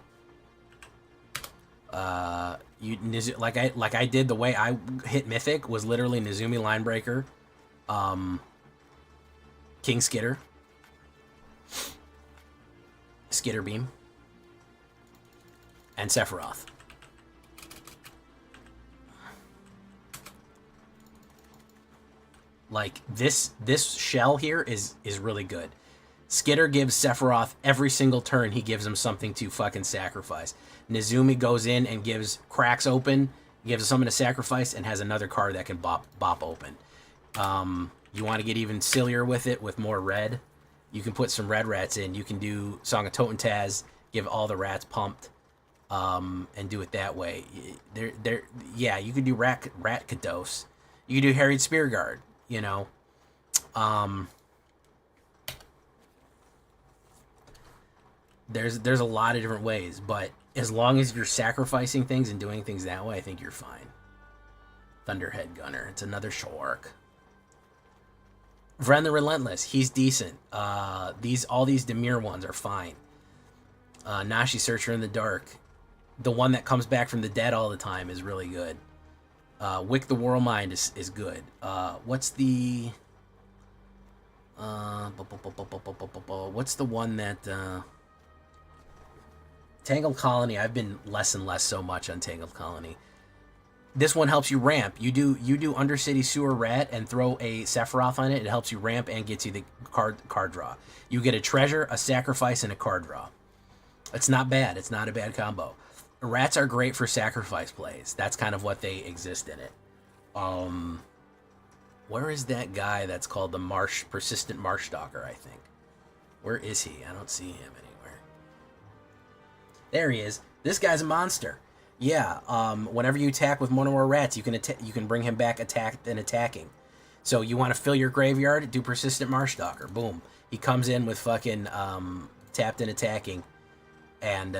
Like I did, the way I hit Mythic was literally Nezumi Linebreaker, King Skitter, Skitter Beam, and Sephiroth. Like this shell here is really good. Skitter gives Sephiroth every single turn, he gives him something to fucking sacrifice. Nezumi goes in and cracks open, gives someone a sacrifice, and has another card that can bop open. You want to get even sillier with it, with more red, you can put some red rats in. You can do Song of Totentaz, give all the rats pumped, and do it that way. Yeah, you could do Rat Kados. You could do Harried Spearguard, you know. There's a lot of different ways, but as long as you're sacrificing things and doing things that way, I think you're fine. Thunderhead Gunner, it's another Shork. Vren the Relentless, he's decent. All these Demir ones are fine. Nashi Searcher in the Dark, the one that comes back from the dead all the time, is really good. Wick the Whirlmind is good. What's the one that Tangled Colony? I've been less and less so much on Tangled Colony. This one helps you ramp. You do Undercity Sewer Rat and throw a Sephiroth on it. It helps you ramp and gets you the card draw. You get a treasure, a sacrifice, and a card draw. It's not bad. It's not a bad combo. Rats are great for sacrifice plays. That's kind of what they exist in it. Where is that guy that's called the Persistent Marsh Stalker, I think? Where is he? I don't see him anywhere. There he is. This guy's a monster. Yeah, whenever you attack with one or more rats, you can bring him back attacked and attacking. So you want to fill your graveyard, do Persistent Marsh Stalker. Boom. He comes in with fucking tapped and attacking, and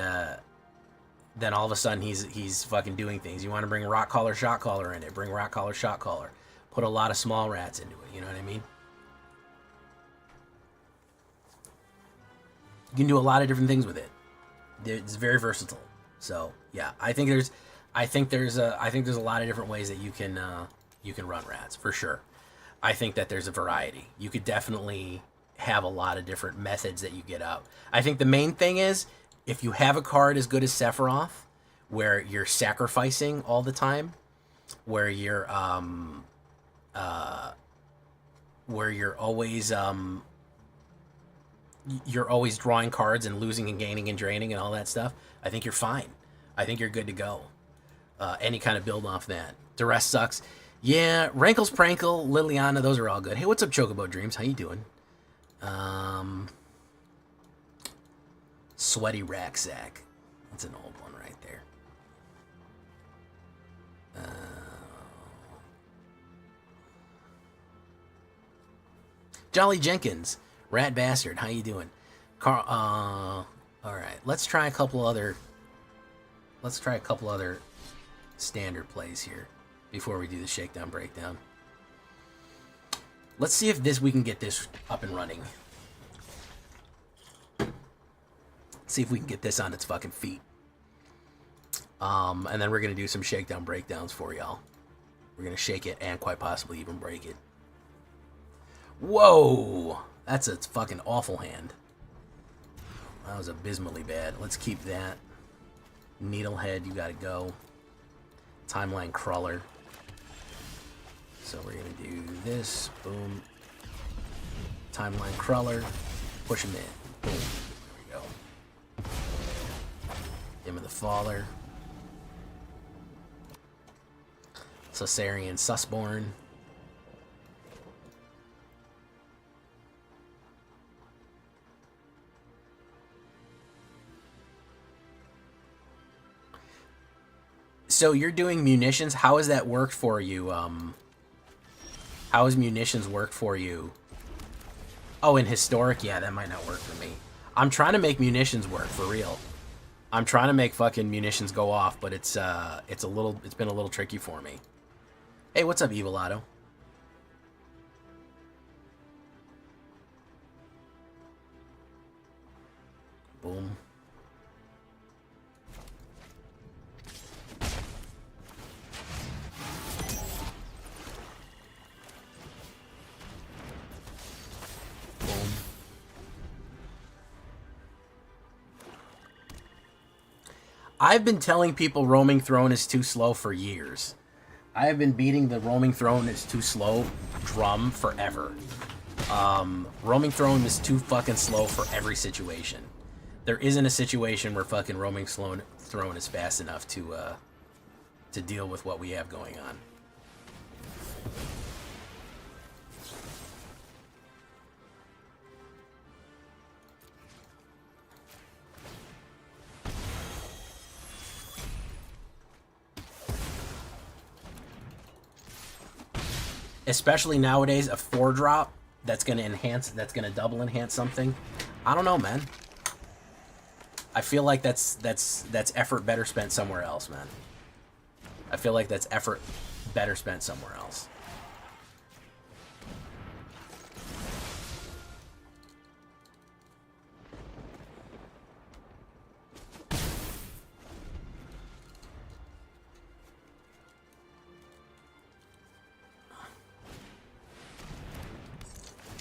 then all of a sudden he's fucking doing things. You want to bring Rock Caller, Shot Caller in it. Bring Rock Caller, Shot Caller. Put a lot of small rats into it. You know what I mean? You can do a lot of different things with it. It's very versatile. So yeah, I think there's a lot of different ways that you can run rats for sure. I think that there's a variety. You could definitely have a lot of different methods that you get out. I think the main thing is, if you have a card as good as Sephiroth, where you're sacrificing all the time, where you're always drawing cards and losing and gaining and draining and all that stuff, I think you're fine. I think you're good to go. Any kind of build off that. Duress sucks. Yeah, Rankles Prankle, Liliana, those are all good. Hey, what's up, Chocobo Dreams? How you doing? Sweaty Racksack. That's an old one right there. Jolly Jenkins, Rat Bastard, how you doing? Karl, all right, let's try a couple other standard plays here before we do the shakedown breakdown. Let's see if we can get this up and running. See if we can get this on its fucking feet. And then we're gonna do some shakedown breakdowns for y'all. We're gonna shake it and quite possibly even break it. Whoa! That's a fucking awful hand. That was abysmally bad. Let's keep that. Needlehead, you gotta go. Timeline Crawler. So we're gonna do this. Boom. Timeline Crawler. Push him in. Boom. There we go. Him of the Faller. Caesarian Sussborn. So you're doing munitions. How has that worked for you? How has munitions worked for you? Oh, in historic, yeah, that might not work for me. I'm trying to make munitions work for real. I'm trying to make fucking munitions go off, but it's been a little tricky for me. Hey, what's up, Evil Otto? Boom. I've been telling people roaming throne is too slow for years. I have been beating the roaming throne is too slow drum forever. Roaming throne is too fucking slow for every situation. There isn't a situation where fucking roaming throne is fast enough to deal with what we have going on. Especially nowadays, a 4-drop that's gonna double enhance something. I don't know, man. I feel like that's effort better spent somewhere else, man. I feel like that's effort better spent somewhere else.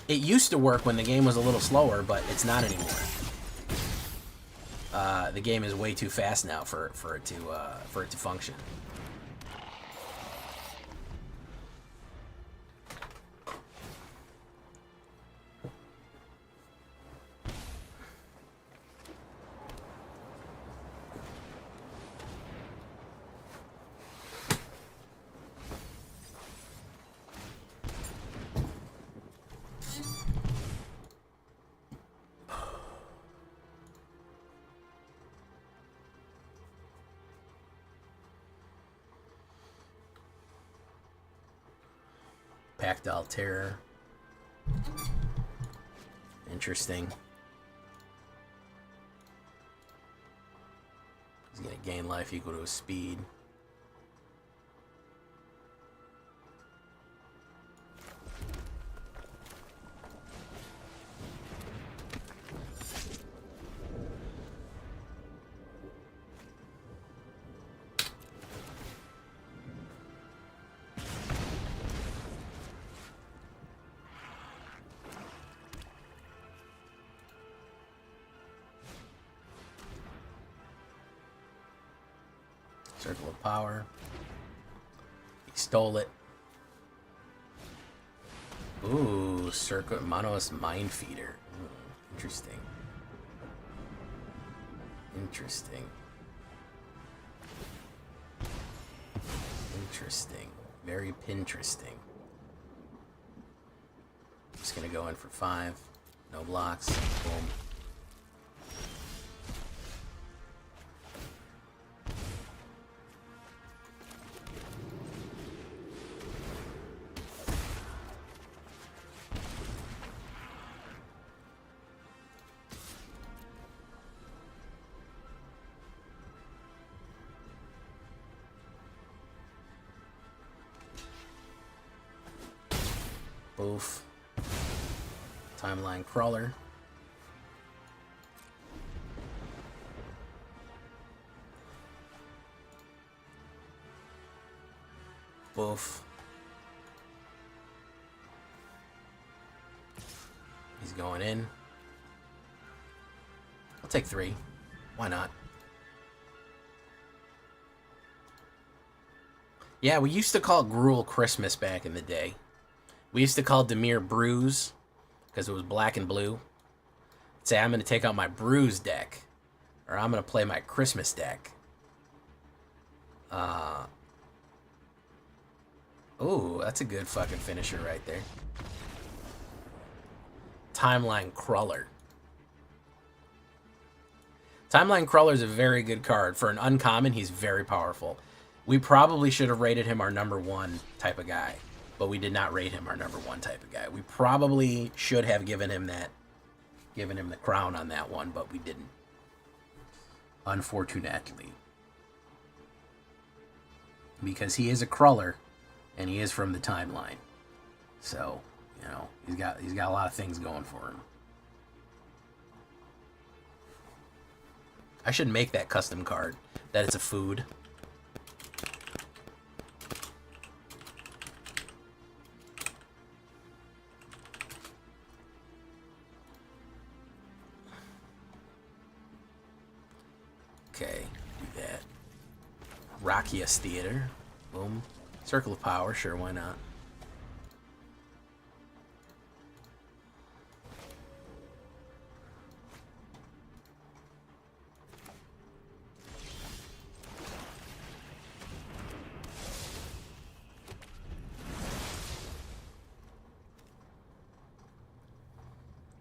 It used to work when the game was a little slower, but it's not anymore. The game is way too fast now for it to function. Pactile Terror. Interesting. He's gonna gain life equal to his speed. Circle of Power. He stole it. Ooh, Circle Monos Mind Feeder. Interesting. Interesting. Interesting. Very interesting. Just gonna go in for 5. No blocks. Boom. Boof. Timeline crawler. Boof. He's going in. I'll take 3. Why not? Yeah, we used to call it Gruel Christmas back in the day. We used to call Dimir Bruise because it was black and blue. Say, I'm going to take out my Bruise deck. Or I'm going to play my Christmas deck. Ooh, that's a good fucking finisher right there. Timeline Crawler. Timeline Crawler is a very good card. For an uncommon, he's very powerful. We probably should have rated him our #1 type of guy. But we did not rate him our #1 type of guy. We probably should have given him the crown on that one, but we didn't. Unfortunately. Because he is a crawler, and he is from the timeline. So, you know, he's got a lot of things going for him. I should make that custom card. That it's a food. Okay, do that. Rockius Theater. Boom. Circle of Power, sure, why not?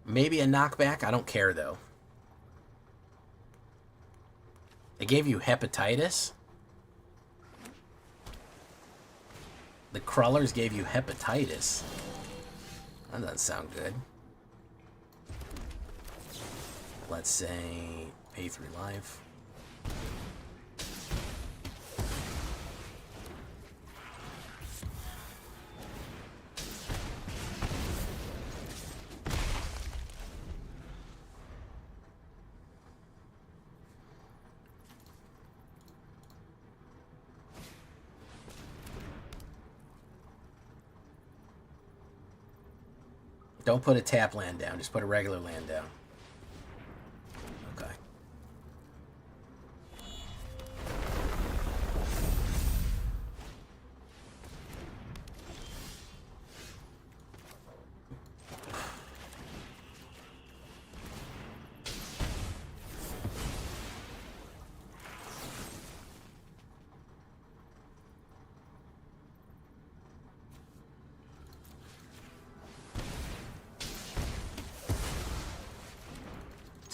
Maybe a knockback? I don't care, though. They gave you hepatitis? The crawlers gave you hepatitis. That doesn't sound good. Let's say pay 3 life. Don't put a tap land down. Just put a regular land down. Okay.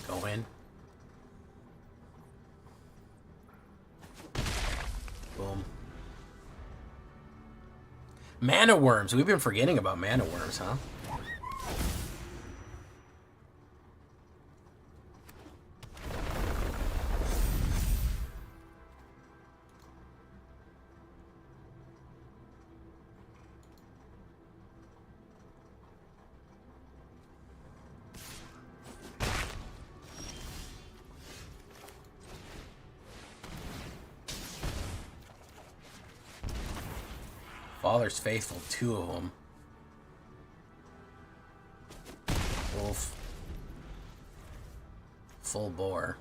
Go in. Boom. Mana Worms. We've been forgetting about Mana Worms, huh? Father's Faithful, 2 of them. Wolf. Full Bore.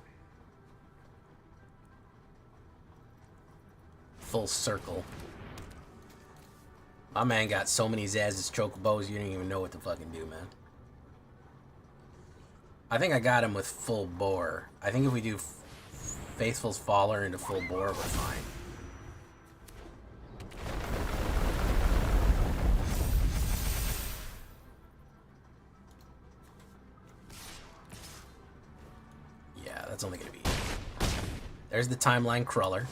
Full Circle. My man got so many Zaz's Chocobos, you don't even know what to fucking do, man. I think I got him with Full Bore. I think if we do Faithful's Faller into Full Bore, we're fine. it's only going to be. There's the timeline crawler.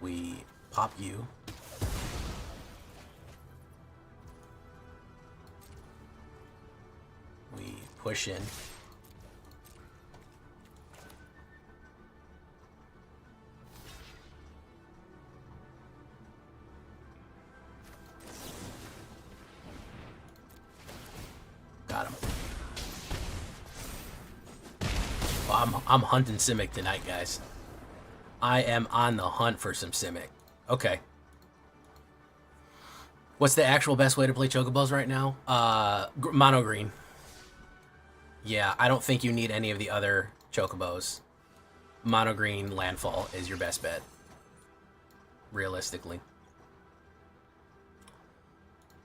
We pop you. We push in. Got him. Well, I'm hunting Simic tonight, guys. I am on the hunt for some Simic. Okay. What's the actual best way to play Chocobos right now? Mono green. Yeah, I don't think you need any of the other Chocobos. Mono green Landfall is your best bet. Realistically.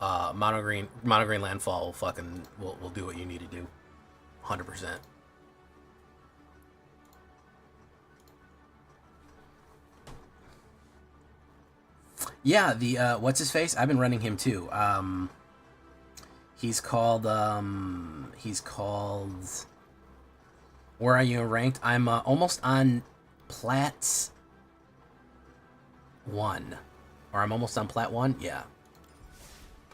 Mono green Landfall will do what you need to do. 100%. Yeah, the what's his face? I've been running him too. He's called where are you ranked? I'm almost on Plat 1. Or I'm almost on Plat 1? Yeah.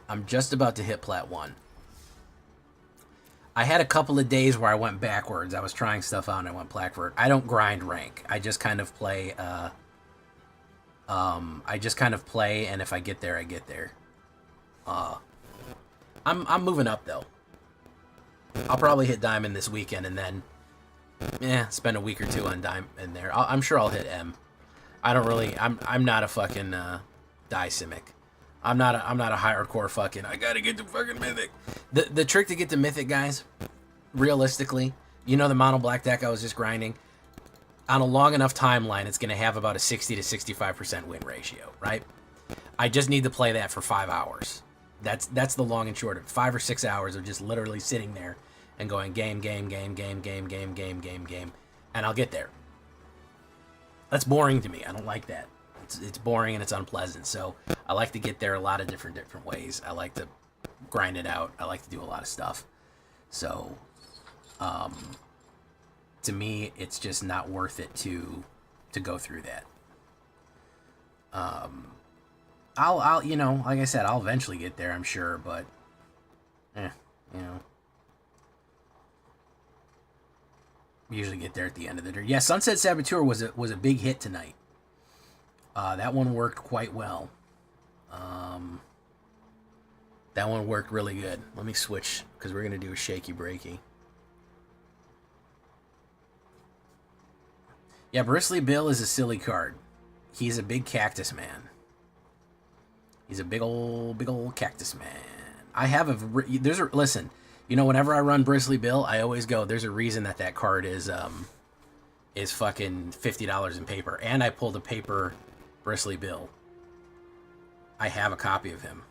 I'm just about to hit Plat 1. I had a couple of days where I went backwards. I was trying stuff out and I went backward. I don't grind rank. I just kind of play and if I get there, I get there. I'm moving up though. I'll probably hit Diamond this weekend and then spend a week or two on Diamond in there. I'm sure I'll hit M. I don't really I'm not a fucking die Simic. I'm not a hardcore fucking I gotta get to fucking Mythic. The trick to get to Mythic, guys, realistically, you know the mono black deck I was just grinding? On a long enough timeline, it's going to have about a 60 to 65% win ratio, right? I just need to play that for 5 hours. That's the long and short of it. 5 or 6 hours of just literally sitting there and going game, and I'll get there. That's boring to me. I don't like that. It's boring and it's unpleasant. So I like to get there a lot of different ways. I like to grind it out. I like to do a lot of stuff. So, to me, it's just not worth it to go through that. I'll you know, like I said, I'll eventually get there, I'm sure, but you know. We usually get there at the end of the day. Yeah, Sunset Saboteur was a big hit tonight. That one worked quite well. That one worked really good. Let me switch, because we're going to do a shaky breaky. Yeah, Bristly Bill is a silly card. He's a big cactus man. He's a big old cactus man. I have listen, you know, whenever I run Bristly Bill, I always go, there's a reason that card is fucking $50 in paper. And I pulled a paper Bristly Bill. I have a copy of him.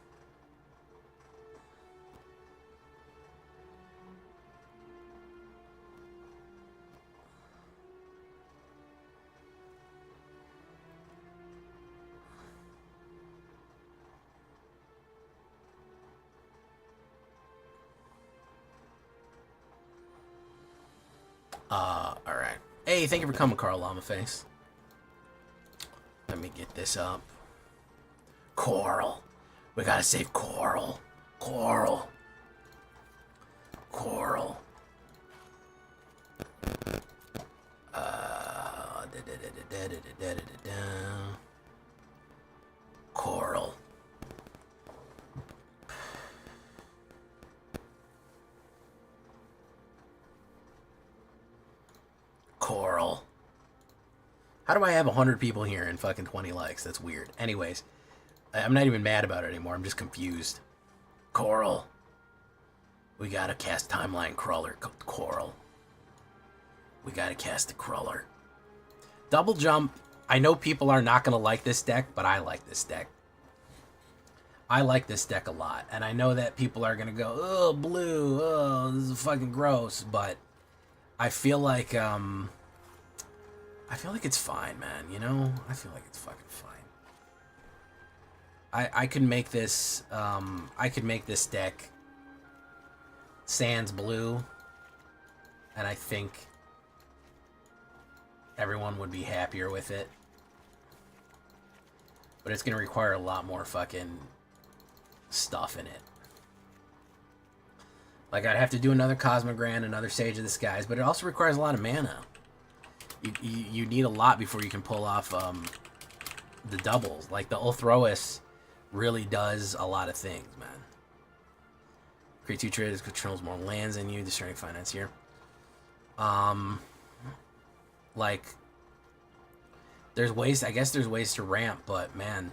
Alright. Hey, thank you for coming, Karl Llamaface. Let me get this up. Coral. We gotta save Coral. Coral. Coral. Coral. Coral. How do I have 100 people here and fucking 20 likes? That's weird. Anyways, I'm not even mad about it anymore. I'm just confused. Coral. We gotta cast Timeline Crawler. Coral. We gotta cast the Crawler. Double Jump. I know people are not gonna like this deck, but I like this deck. I like this deck a lot. And I know that people are gonna go, oh, blue, oh, this is fucking gross. But I feel like I feel like it's fine, man. You know, I feel like it's fucking fine. I could make this. I could make this deck Sans blue, and I think everyone would be happier with it. But it's gonna require a lot more fucking stuff in it. Like, I'd have to do another Cosmogrand, another Sage of the Skies, but it also requires a lot of mana. You need a lot before you can pull off the doubles. Like, the Ulthrois really does a lot of things, man. Create 2 traders, controls more lands than you, destroying financier. Like, there's ways, I guess there's ways to ramp, but man,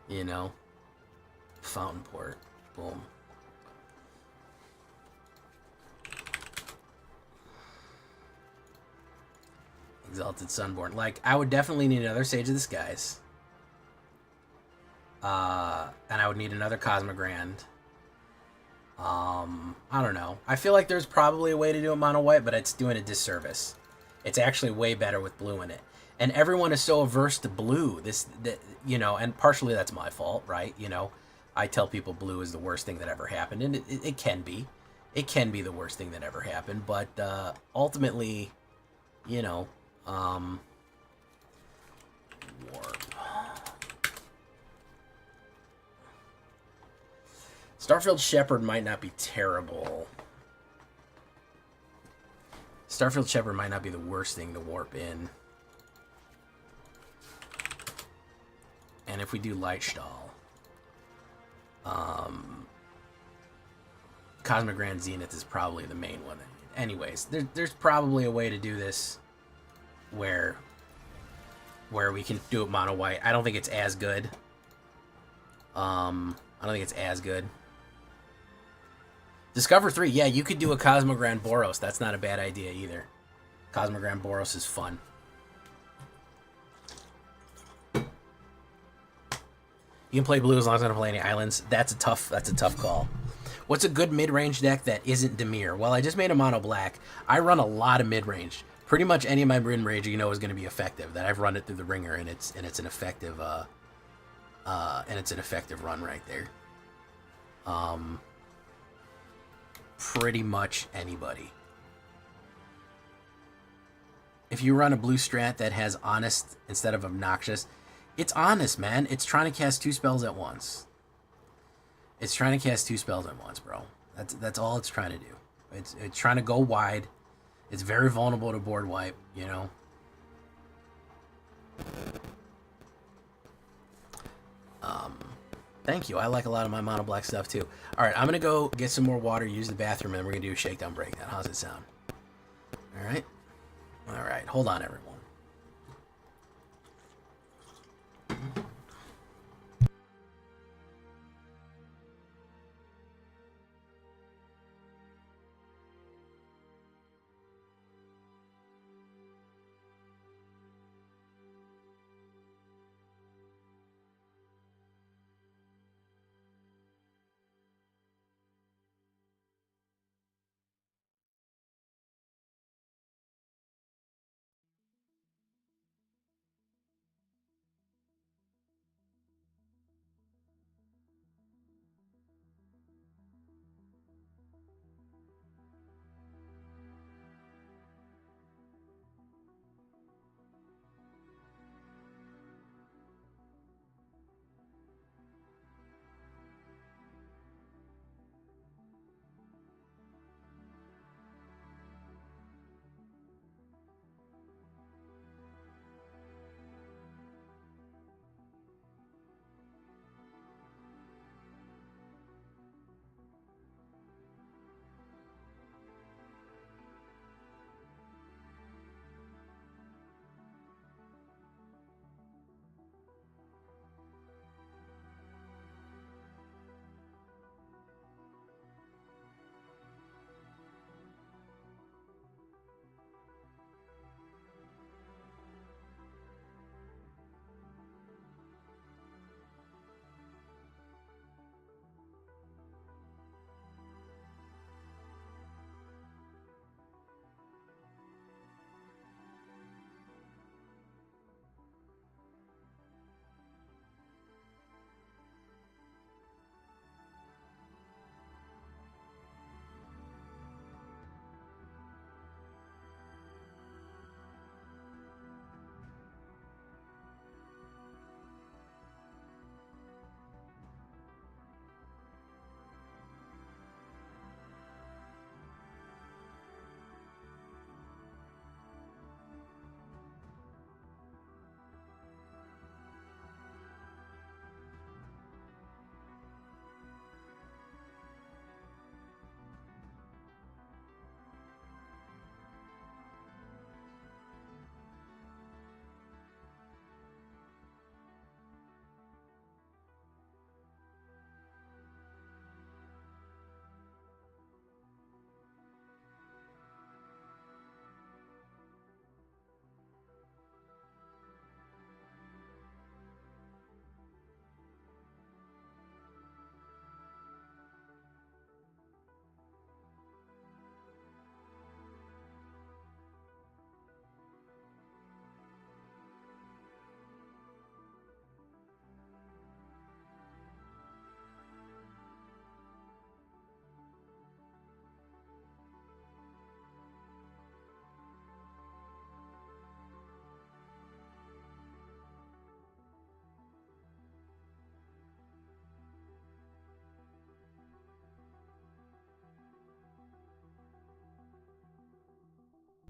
you know, Fountain Port, boom. Exalted Sunborn. Like, I would definitely need another Sage of the Skies. And I would need another Cosmogrand. I don't know. I feel like there's probably a way to do it mono white, but it's doing a disservice. It's actually way better with blue in it. And everyone is so averse to blue. You know, and partially that's my fault, right? You know, I tell people blue is the worst thing that ever happened, and it can be. It can be the worst thing that ever happened, but ultimately, you know, warp. Starfield Shepherd might not be terrible. Starfield Shepherd might not be the worst thing to warp in. And if we do Lightstall, Cosmogrand Zenith is probably the main one. Anyways, there's probably a way to do this where we can do it mono white. I don't think it's as good. I don't think it's as good. Discover 3, yeah, you could do a Cosmogrand Boros. That's not a bad idea either. Cosmogrand Boros is fun. You can play blue as long as I don't play any islands. That's a tough call. What's a good mid-range deck that isn't Dimir? Well, I just made a mono black. I run a lot of mid-range. Pretty much any of my mid-range you know is going to be effective. That I've run it through the ringer, and it's an effective run right there. Pretty much anybody. If you run a blue strat that has honest instead of obnoxious, it's honest, man. It's trying to cast 2 spells at once. It's trying to cast 2 spells at once, bro. That's all it's trying to do. It's trying to go wide. It's very vulnerable to board wipe, you know. Thank you. I like a lot of my mono black stuff too. All right, I'm gonna go get some more water, use the bathroom, and then we're gonna do a shakedown breakdown. How's it sound? All right. All right. Hold on, everyone.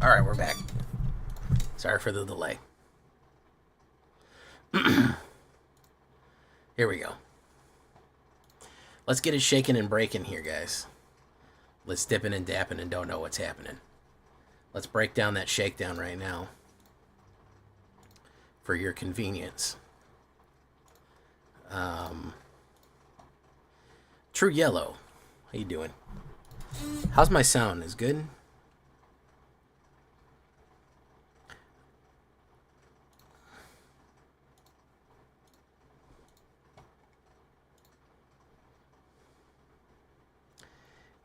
Alright, we're back. Sorry for the delay. Here we go. Let's get it shaking and breaking here, guys. Let's dipping and dapping and don't know what's happening. Let's break down that shakedown right now for your convenience. True Yellow, how you doing? How's my sound? Is good?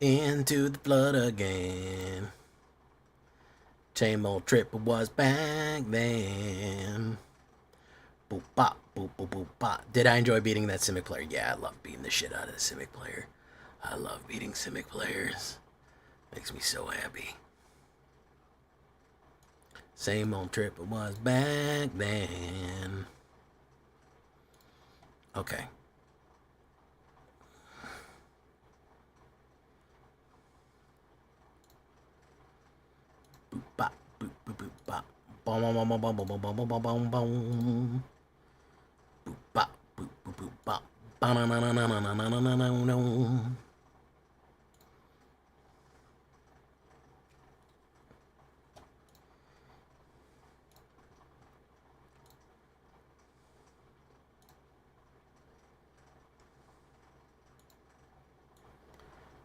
Into the blood again. Same old trip was back then. Boop bop, boop boop boop bop. Did I enjoy beating that Simic player? Yeah, I love beating the shit out of the Simic player. I love beating Simic players. Makes me so happy. Same old trip was back then. Okay. Boop bop, boop boop boop bop. Boom boom boom boom boom boom boom boom boom boom. Boop bop, boop boop boop bop. Ba na na na na na na na na na na.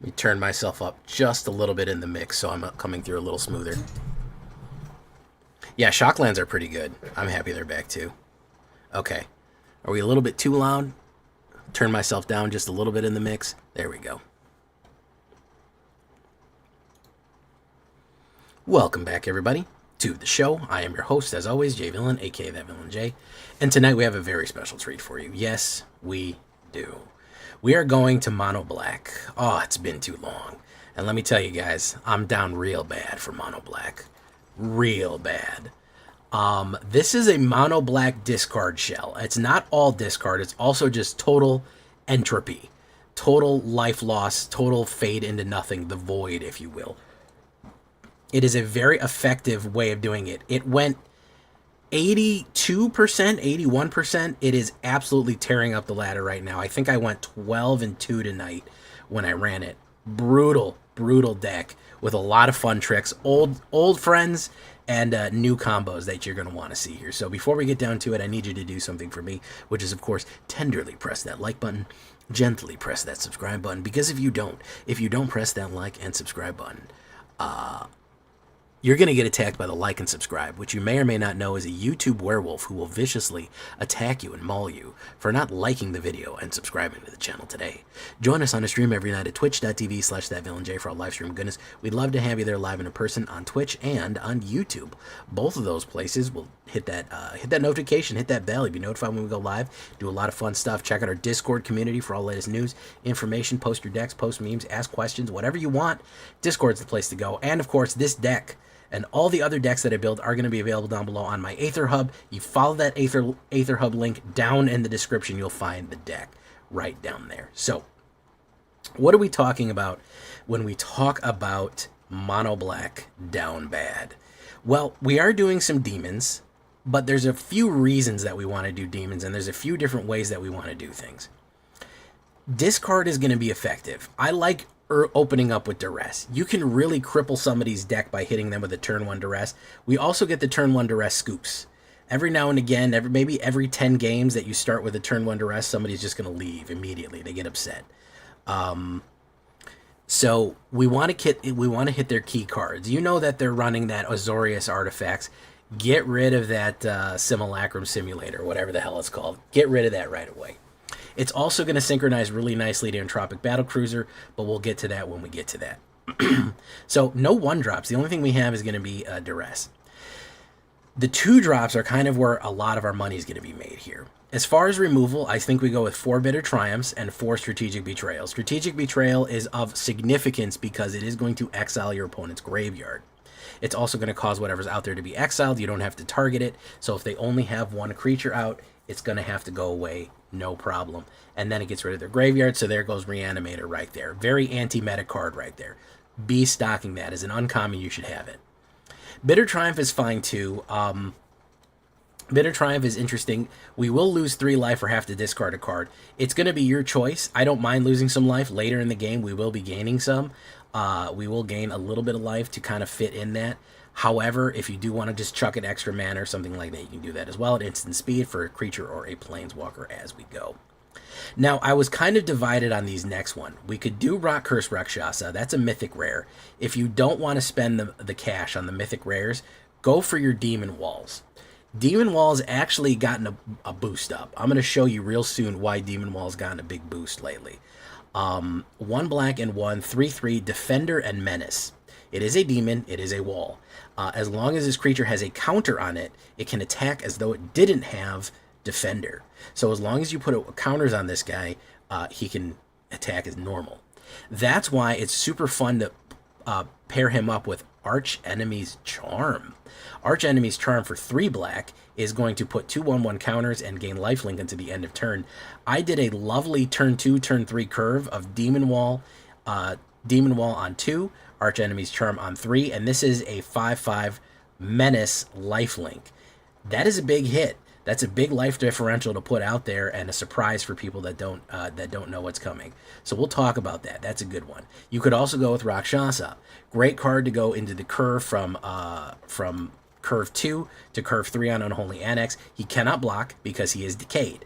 Let me turn myself up just a little bit in the mix so I'm coming through a little smoother. Yeah, Shocklands are pretty good. I'm happy they're back too. Okay. Are we a little bit too loud? Turn myself down just a little bit in the mix. There we go. Welcome back, everybody, to the show. I am your host, as always, Jay Villain, aka That Villain J. And tonight we have a very special treat for you. Yes, we do. We are going to Mono Black. Oh, it's been too long. And let me tell you guys, I'm down real bad for Mono Black. Real bad. This is a Mono Black discard shell. It's not all discard. It's also just total entropy. Total life loss. Total fade into nothing. The void, if you will. It is a very effective way of doing it. It went 82%, 81%. It is absolutely tearing up the ladder right now. I think I went 12-2 tonight when I ran it. Brutal, brutal deck with a lot of fun tricks, old friends, and new combos that you're going to want to see here. So before we get down to it, I need you to do something for me, which is, of course, tenderly press that like button, gently press that subscribe button, because if you don't press that like and subscribe button, you're going to get attacked by the like and subscribe, which you may or may not know is a YouTube werewolf who will viciously attack you and maul you for not liking the video and subscribing to the channel today. Join us on a stream every night at twitch.tv/thatvillainj for our live stream goodness. We'd love to have you there live in person on Twitch and on YouTube. Both of those places will hit that notification, hit that bell. You'll be notified when we go live. Do a lot of fun stuff. Check out our Discord community for all the latest news, information, post your decks, post memes, ask questions, whatever you want. Discord's the place to go. And of course, this deck and all the other decks that I build are going to be available down below on my AetherHub. You follow that AetherHub link down in the description. You'll find the deck right down there. So, what are we talking about when we talk about Mono Black down bad? Well, we are doing some demons, but there's a few reasons that we want to do demons, and there's a few different ways that we want to do things. Discard is going to be effective. I like opening up with Duress. You can really cripple somebody's deck by hitting them with a turn 1 Duress. We also get the turn 1 Duress scoops. Every now and again, maybe every 10 games that you start with a turn 1 Duress, somebody's just going to leave immediately. They get upset. So we want to hit their key cards. You know that they're running that Azorius artifacts. Get rid of that Simulacrum Simulator, whatever the hell it's called. Get rid of that right away. It's also going to synchronize really nicely to Entropic Battlecruiser, but we'll get to that when we get to that. So, no 1-drops. The only thing we have is going to be Duress. The 2-drops are kind of where a lot of our money is going to be made here. As far as removal, I think we go with 4 Bitter Triumphs and 4 Strategic Betrayal. Strategic Betrayal is of significance because it is going to exile your opponent's graveyard. It's also going to cause whatever's out there to be exiled. You don't have to target it. So if they only have 1 creature out, it's going to have to go away, no problem. And then it gets rid of their graveyard, so there goes Reanimator right there. Very anti-meta card right there. Be stocking that. As an uncommon, you should have it. Bitter Triumph is fine too. Bitter Triumph is interesting. We will lose 3 life or have to discard a card. It's going to be your choice. I don't mind losing some life. Later in the game, we will be gaining some. We will gain a little bit of life to kind of fit in that. However, if you do want to just chuck an extra mana or something like that, you can do that as well at instant speed for a creature or a planeswalker as we go. Now, I was kind of divided on these next one. We could do Rock Curse Rakshasa. That's a mythic rare. If you don't want to spend the cash on the mythic rares, go for your Demon Walls. Demon Wall's actually gotten a boost up. I'm going to show you real soon why Demon Wall's gotten a big boost lately. 1 black and 1, 3/3, Defender and Menace. It is a demon, it is a wall. As long as this creature has a counter on it, it can attack as though it didn't have Defender. So as long as you put counters on this guy, he can attack as normal. That's why it's super fun to pair him up with Arch Enemy's Charm. Arch Enemy's Charm for 3 black is going to put 2/1/1 counters and gain lifelink until the end of turn. I did a lovely turn 2, turn 3 curve of Demon Wall on 2, Arch Enemy's Charm on 3, and this is a 5/5 Menace lifelink. That is a big hit. That's a big life differential to put out there and a surprise for people that don't know what's coming. So we'll talk about that. That's a good one. You could also go with Rakshasa. Great card to go into the curve from curve 2 to curve 3 on Unholy Annex. He cannot block because he is decayed.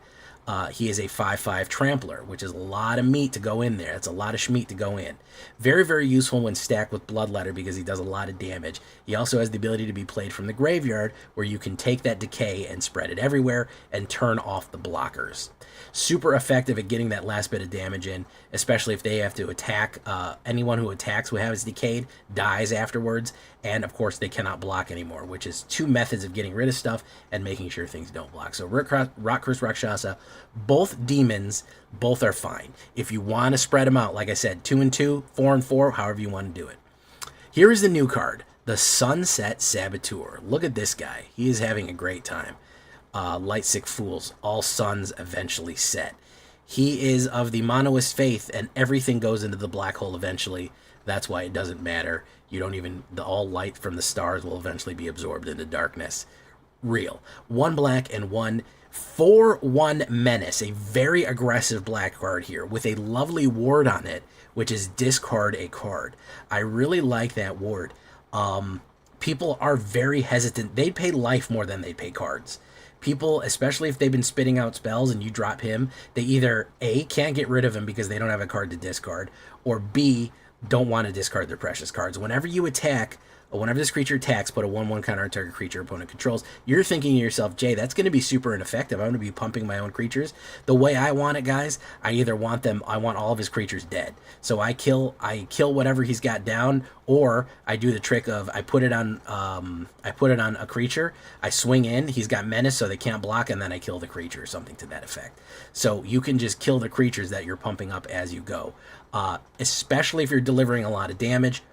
He is a 5/5 Trampler, which is a lot of meat to go in there. It's a lot of schmeat to go in. Very, very useful when stacked with Bloodletter because he does a lot of damage. He also has the ability to be played from the graveyard, where you can take that decay and spread it everywhere and turn off the blockers. Super effective at getting that last bit of damage in, especially if they have to attack. Anyone who attacks who has decayed dies afterwards, and of course they cannot block anymore, which is 2 methods of getting rid of stuff and making sure things don't block. So Rock Curse Rakshasa, both demons, both are fine. If you want to spread them out, like I said, 2 and 2, 4 and 4, however you want to do it. Here is the new card, the Sunset Saboteur. Look at this guy. He is having a great time. Lightsick Fools, all suns eventually set. He is of the monoist faith, and everything goes into the black hole eventually. That's why it doesn't matter. You don't even, all light from the stars will eventually be absorbed into darkness. Real. 1 black and 1, 4/1 Menace, a very aggressive black card here with a lovely ward on it, which is discard a card. I really like that ward. People are very hesitant. They'd pay life more than they'd pay cards. People, especially if they've been spitting out spells and you drop him, they either A, can't get rid of him because they don't have a card to discard, or B, don't want to discard their precious cards. Whenever you attack, or whenever this creature attacks, put a 1/1 counter on target creature opponent controls, you're thinking to yourself, Jay, that's going to be super ineffective. I'm going to be pumping my own creatures. The way I want it, guys, I either want all of his creatures dead. So I kill whatever he's got down, or I do the trick of I put it on a creature, I swing in, he's got menace so they can't block, and then I kill the creature, or something to that effect. So you can just kill the creatures that you're pumping up as you go. Especially if you're delivering a lot of damage.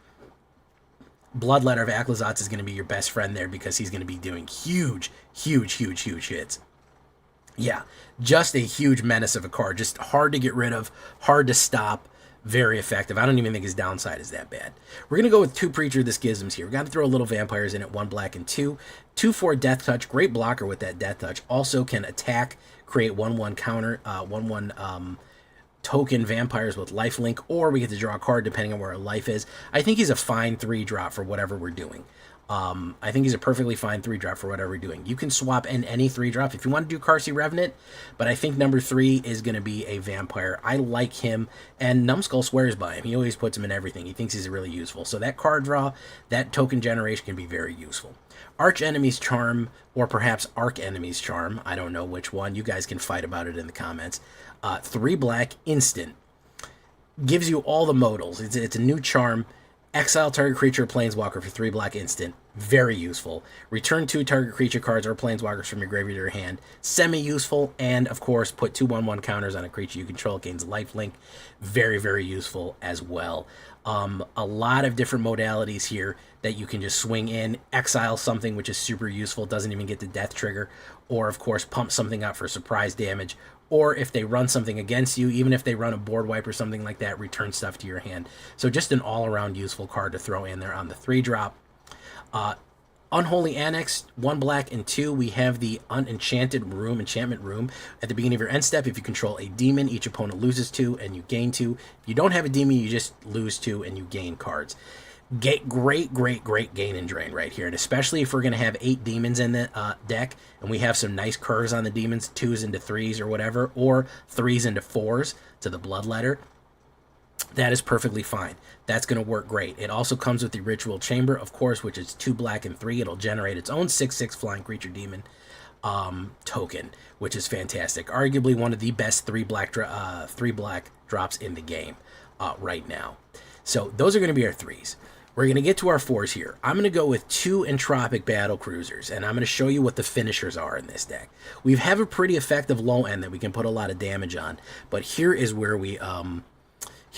Bloodletter of Aclazotz is going to be your best friend there because he's going to be doing huge hits. Yeah, just a huge menace of a card. Just hard to get rid of, hard to stop, very effective. I don't even think his downside is that bad. We're going to go with 2 Preacher the Schisms here. We've got to throw a little vampires in it, 1 black and 2. 2/4 Death Touch, great blocker with that Death Touch. Also can attack, create 1/1 counter, 1/1 token vampires with lifelink, or we get to draw a card depending on where our life is. I think he's a fine 3-drop for whatever we're doing. I think he's a perfectly fine 3-drop for whatever we're doing. You can swap in any 3-drop if you want to do Carsey Revenant, but I think number 3 is going to be a vampire. I like him, and Numbskull swears by him. He always puts him in everything. He thinks he's really useful. So that card draw, that token generation can be very useful. Arch Enemy's Charm, or perhaps Arch Enemy's Charm. I don't know which one. You guys can fight about it in the comments. 3 black, instant. Gives you all the modals. It's a new charm. Exile target creature or planeswalker for 3 black instant. Very useful. Return 2 target creature cards or planeswalkers from your graveyard to your hand. Semi-useful. And, of course, put 2/1/1 counters on a creature you control. It gains lifelink. Very, very useful as well. A lot of different modalities here that you can just swing in. Exile something, which is super useful. Doesn't even get the death trigger. Or, of course, pump something out for surprise damage. Or if they run something against you, even if they run a board wipe or something like that, return stuff to your hand. So just an all-around useful card to throw in there on the 3-drop. Unholy Annex, 1 black and 2. We have the enchantment room. At the beginning of your end step, if you control a demon, each opponent loses 2 and you gain 2. If you don't have a demon, you just lose 2 and you gain cards. Great gain and drain right here. And especially if we're going to have 8 demons in the deck and we have some nice curves on the demons, 2s into 3s or whatever, or 3s into 4s to the Bloodletter. That is perfectly fine. That's going to work great. It also comes with the Ritual Chamber, of course, which is 2 black and 3. It'll generate its own 6/6 flying creature demon token, which is fantastic. Arguably one of the best 3 black drops in the game right now. So those are going to be our 3s. We're going to get to our 4s here. I'm going to go with 2 Entropic Battle Cruisers, and I'm going to show you what the finishers are in this deck. We have a pretty effective low end that we can put a lot of damage on, but here is where we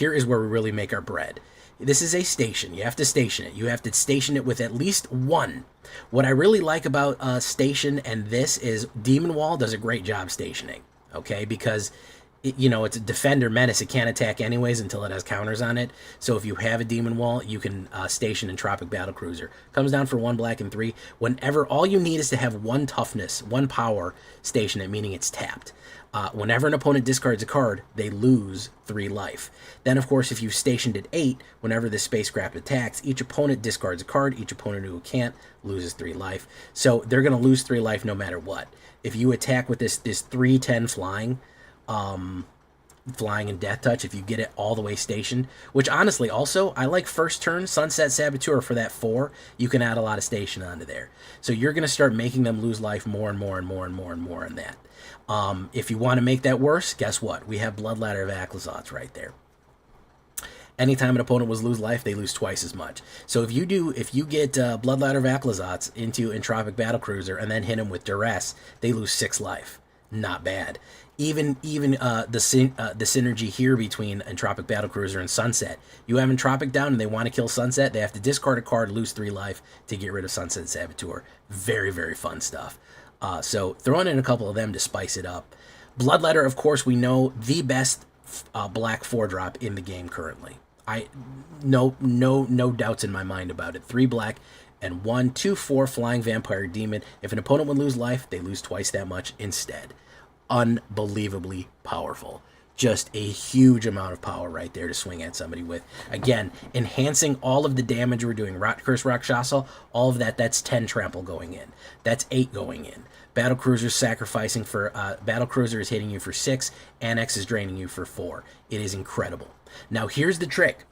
really make our bread. This is a station. You have to station it. You have to station it with at least 1. What I really like about station and this is Demon Wall does a great job stationing, okay? Because it's a defender menace. It can't attack anyways until it has counters on it. So if you have a Demon Wall, you can station Entropic Battle Cruiser. Comes down for 1 black and 3. Whenever, all you need is to have 1 toughness, 1 power, station it, meaning it's tapped. Whenever an opponent discards a card, they lose 3 life. Then, of course, if you stationed at 8, whenever the spacecraft attacks, each opponent discards a card. Each opponent who can't loses 3 life. So they're going to lose 3 life no matter what. If you attack with this 3/10 flying, flying and death touch, if you get it all the way stationed, which honestly also I like first turn Sunset Saboteur for that 4. You can add a lot of station onto there, so you're going to start making them lose life more and more in that. If you want to make that worse, guess what? We have Bloodletter of Aclazotz right there. Anytime an opponent was lose life, they lose twice as much. So if you get Bloodletter of Aclazotz into Entropic Battle Cruiser and then hit him with Duress, they lose 6 life. Not bad. Even the synergy here between Entropic Battle Cruiser and Sunset. You have Entropic down and they want to kill Sunset, they have to discard a card, lose 3 life to get rid of Sunset Saboteur. Very, very fun stuff. So throwing in a couple of them to spice it up. Bloodletter, of course, we know the best black 4-drop in the game currently. No doubts in my mind about it. 3 black and 1 2/4 flying vampire demon. If an opponent would lose life, they lose twice that much instead. Unbelievably powerful. Just a huge amount of power right there to swing at somebody with. Again, enhancing all of the damage we're doing. Curse Rakshasa, all of that, that's 10 trample going in. That's 8 going in. Battle Cruiser sacrificing for... Battle Cruiser is hitting you for 6. Annex is draining you for 4. It is incredible. Now, here's the trick.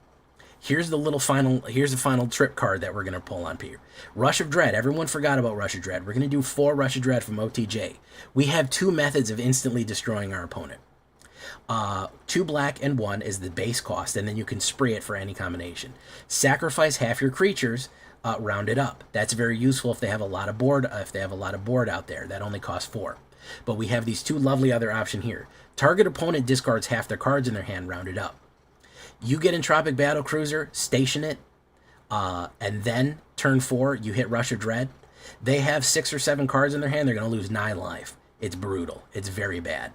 Here's the final trip card that we're going to pull on here. Rush of Dread. Everyone forgot about Rush of Dread. We're going to do 4 Rush of Dread from OTJ. We have 2 methods of instantly destroying our opponent. 2 black and 1 is the base cost, and then you can spree it for any combination. Sacrifice half your creatures, round it up. That's very useful if they have a lot of board. Out there, that only costs 4. But we have these 2 lovely other options here. Target opponent discards half their cards in their hand, rounded up. You get Entropic Battle Cruiser, station it, and then turn 4, you hit Rush of Dread. They have 6 or 7 cards in their hand, they're going to lose 9 life. It's brutal. It's very bad.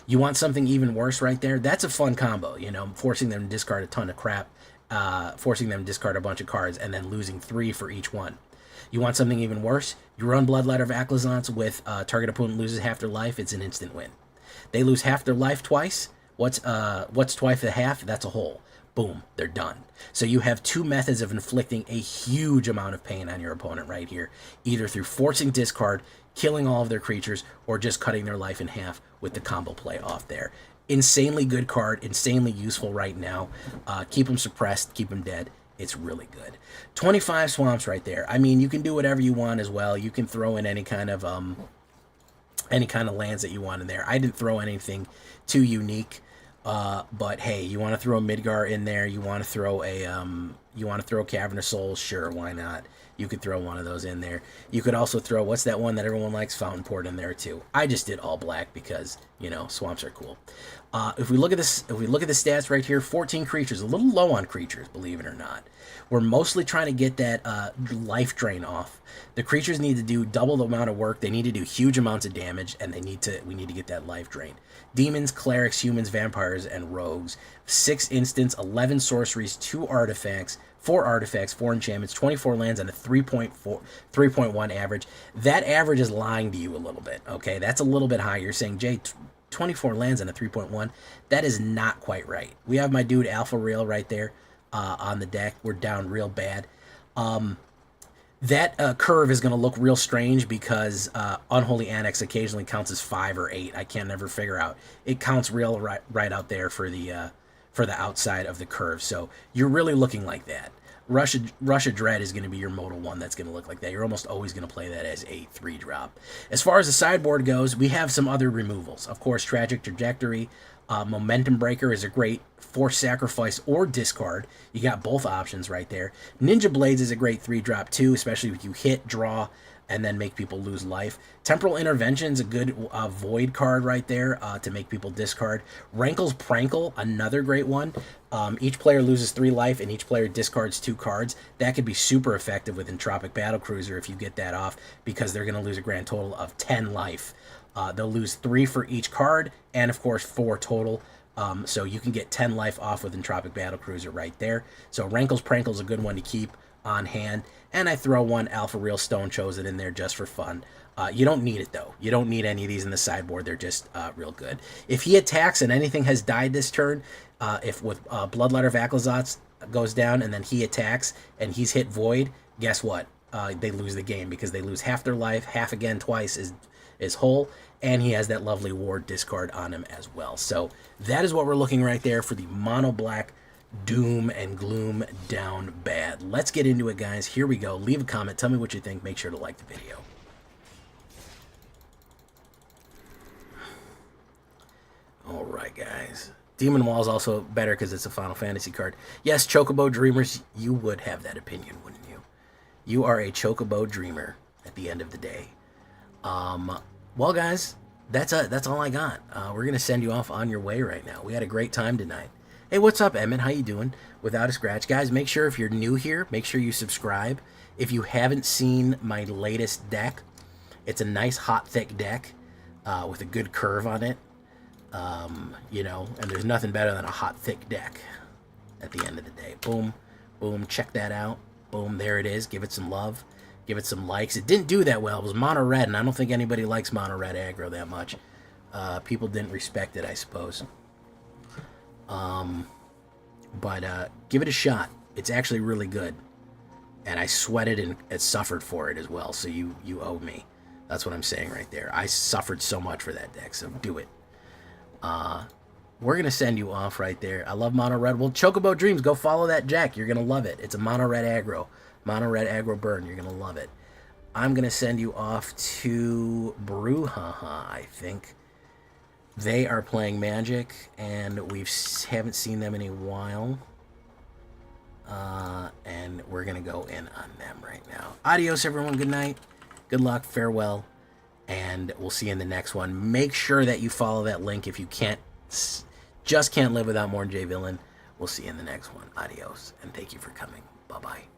You want something even worse right there? That's a fun combo, forcing them to discard a ton of crap, forcing them to discard a bunch of cards, and then losing 3 for each one. You want something even worse? You run Bloodletter of Aclazotz with target opponent loses half their life, it's an instant win. They lose half their life twice. What's twice a half? That's a whole. Boom, they're done. So you have 2 methods of inflicting a huge amount of pain on your opponent right here, either through forcing discard, killing all of their creatures, or just cutting their life in half with the combo play off there. Insanely good card, insanely useful right now. Keep them suppressed, keep them dead. It's really good. 25 swamps right there. I mean, you can do whatever you want as well. You can throw in any kind of lands that you want in there. I didn't throw anything too unique. But hey, you want to throw a Midgar in there? You want to throw Cavern of Souls? Sure, why not? You could throw one of those in there. You could also throw, what's that one that everyone likes? Fountain Port in there too. I just did all black because swamps are cool. If we look at the stats right here, 14 creatures, a little low on creatures, believe it or not. We're mostly trying to get that life drain off. The creatures need to do double the amount of work. They need to do huge amounts of damage, and we need to get that life drain. Demons, clerics, humans, vampires, and rogues. 6 instants, 11 sorceries, 2 artifacts, attacks, 4 artifacts, 4 enchantments, 24 lands, and a 3.1 average. That average is lying to you a little bit, okay? That's a little bit high. You're saying, Jay, 24 lands and a 3.1. That is not quite right. We have my dude Alpha Real right there on the deck. We're down real bad. That curve is going to look real strange because Unholy Annex occasionally counts as 5 or 8. I can't never figure out. It counts real right out there for the outside of the curve. So you're really looking like that. Russia Dread is going to be your modal one that's going to look like that. You're almost always going to play that as a 3-drop. As far as the sideboard goes, we have some other removals. Of course, Tragic Trajectory, Momentum Breaker is a great force sacrifice or discard. You got both options right there. Ninja Blades is a great 3-drop too, especially if you hit, draw, and then make people lose life. Temporal Intervention is a good void card right there to make people discard. Rankle's Prankle, another great one. Each player loses 3 life and each player discards 2 cards. That could be super effective with Entropic Battlecruiser if you get that off, because they're going to lose a grand total of 10 life. They'll lose 3 for each card, and of course 4 total. So you can get 10 life off with Entropic Battlecruiser right there. So Rankle's Prankle is a good one to keep on hand. And I throw one Alpha Real Stone Chosen in there just for fun. You don't need it, though. You don't need any of these in the sideboard. They're just real good. If he attacks and anything has died this turn, if with Bloodletter Vaclazotz goes down and then he attacks and he's hit Void, guess what? They lose the game because they lose half their life, half again twice is whole, and he has that lovely Ward discard on him as well. So that is what we're looking right there for the Mono Black Doom and Gloom down bad. Let's get into it, guys. Here we go. Leave a comment. Tell me what you think. Make sure to like the video. All right, guys. Demon Wall is also better because it's a Final Fantasy card. Yes, Chocobo Dreamers, you would have that opinion, wouldn't you? You are a Chocobo Dreamer at the end of the day. Well, guys, that's all I got. We're going to send you off on your way right now. We had a great time tonight. Hey, what's up, Emmett? How you doing? Without a Scratch. Guys, make sure if you're new here, make sure you subscribe. If you haven't seen my latest deck, it's a nice, hot, thick deck with a good curve on it. You know, and there's nothing better than a hot, thick deck at the end of the day. Boom, boom, check that out. Boom, there it is. Give it some love. Give it some likes. It didn't do that well. It was mono red, and I don't think anybody likes mono red aggro that much. People didn't respect it, I suppose. But give it a shot. It's actually really good. And I sweated and suffered for it as well, so you owe me. That's what I'm saying right there. I suffered so much for that deck, so do it. We're going to send you off right there. I love mono red. Well, Chocobo Dreams, go follow that Jack. You're going to love it. It's a mono red aggro. Mono red aggro burn. You're going to love it. I'm going to send you off to Brouhaha, I think. They are playing Magic, and we haven't seen them in a while. And we're going to go in on them right now. Adios, everyone. Good night. Good luck. Farewell. And we'll see you in the next one. Make sure that you follow that link if you just can't live without more J Villain. We'll see you in the next one. Adios, and thank you for coming. Bye-bye.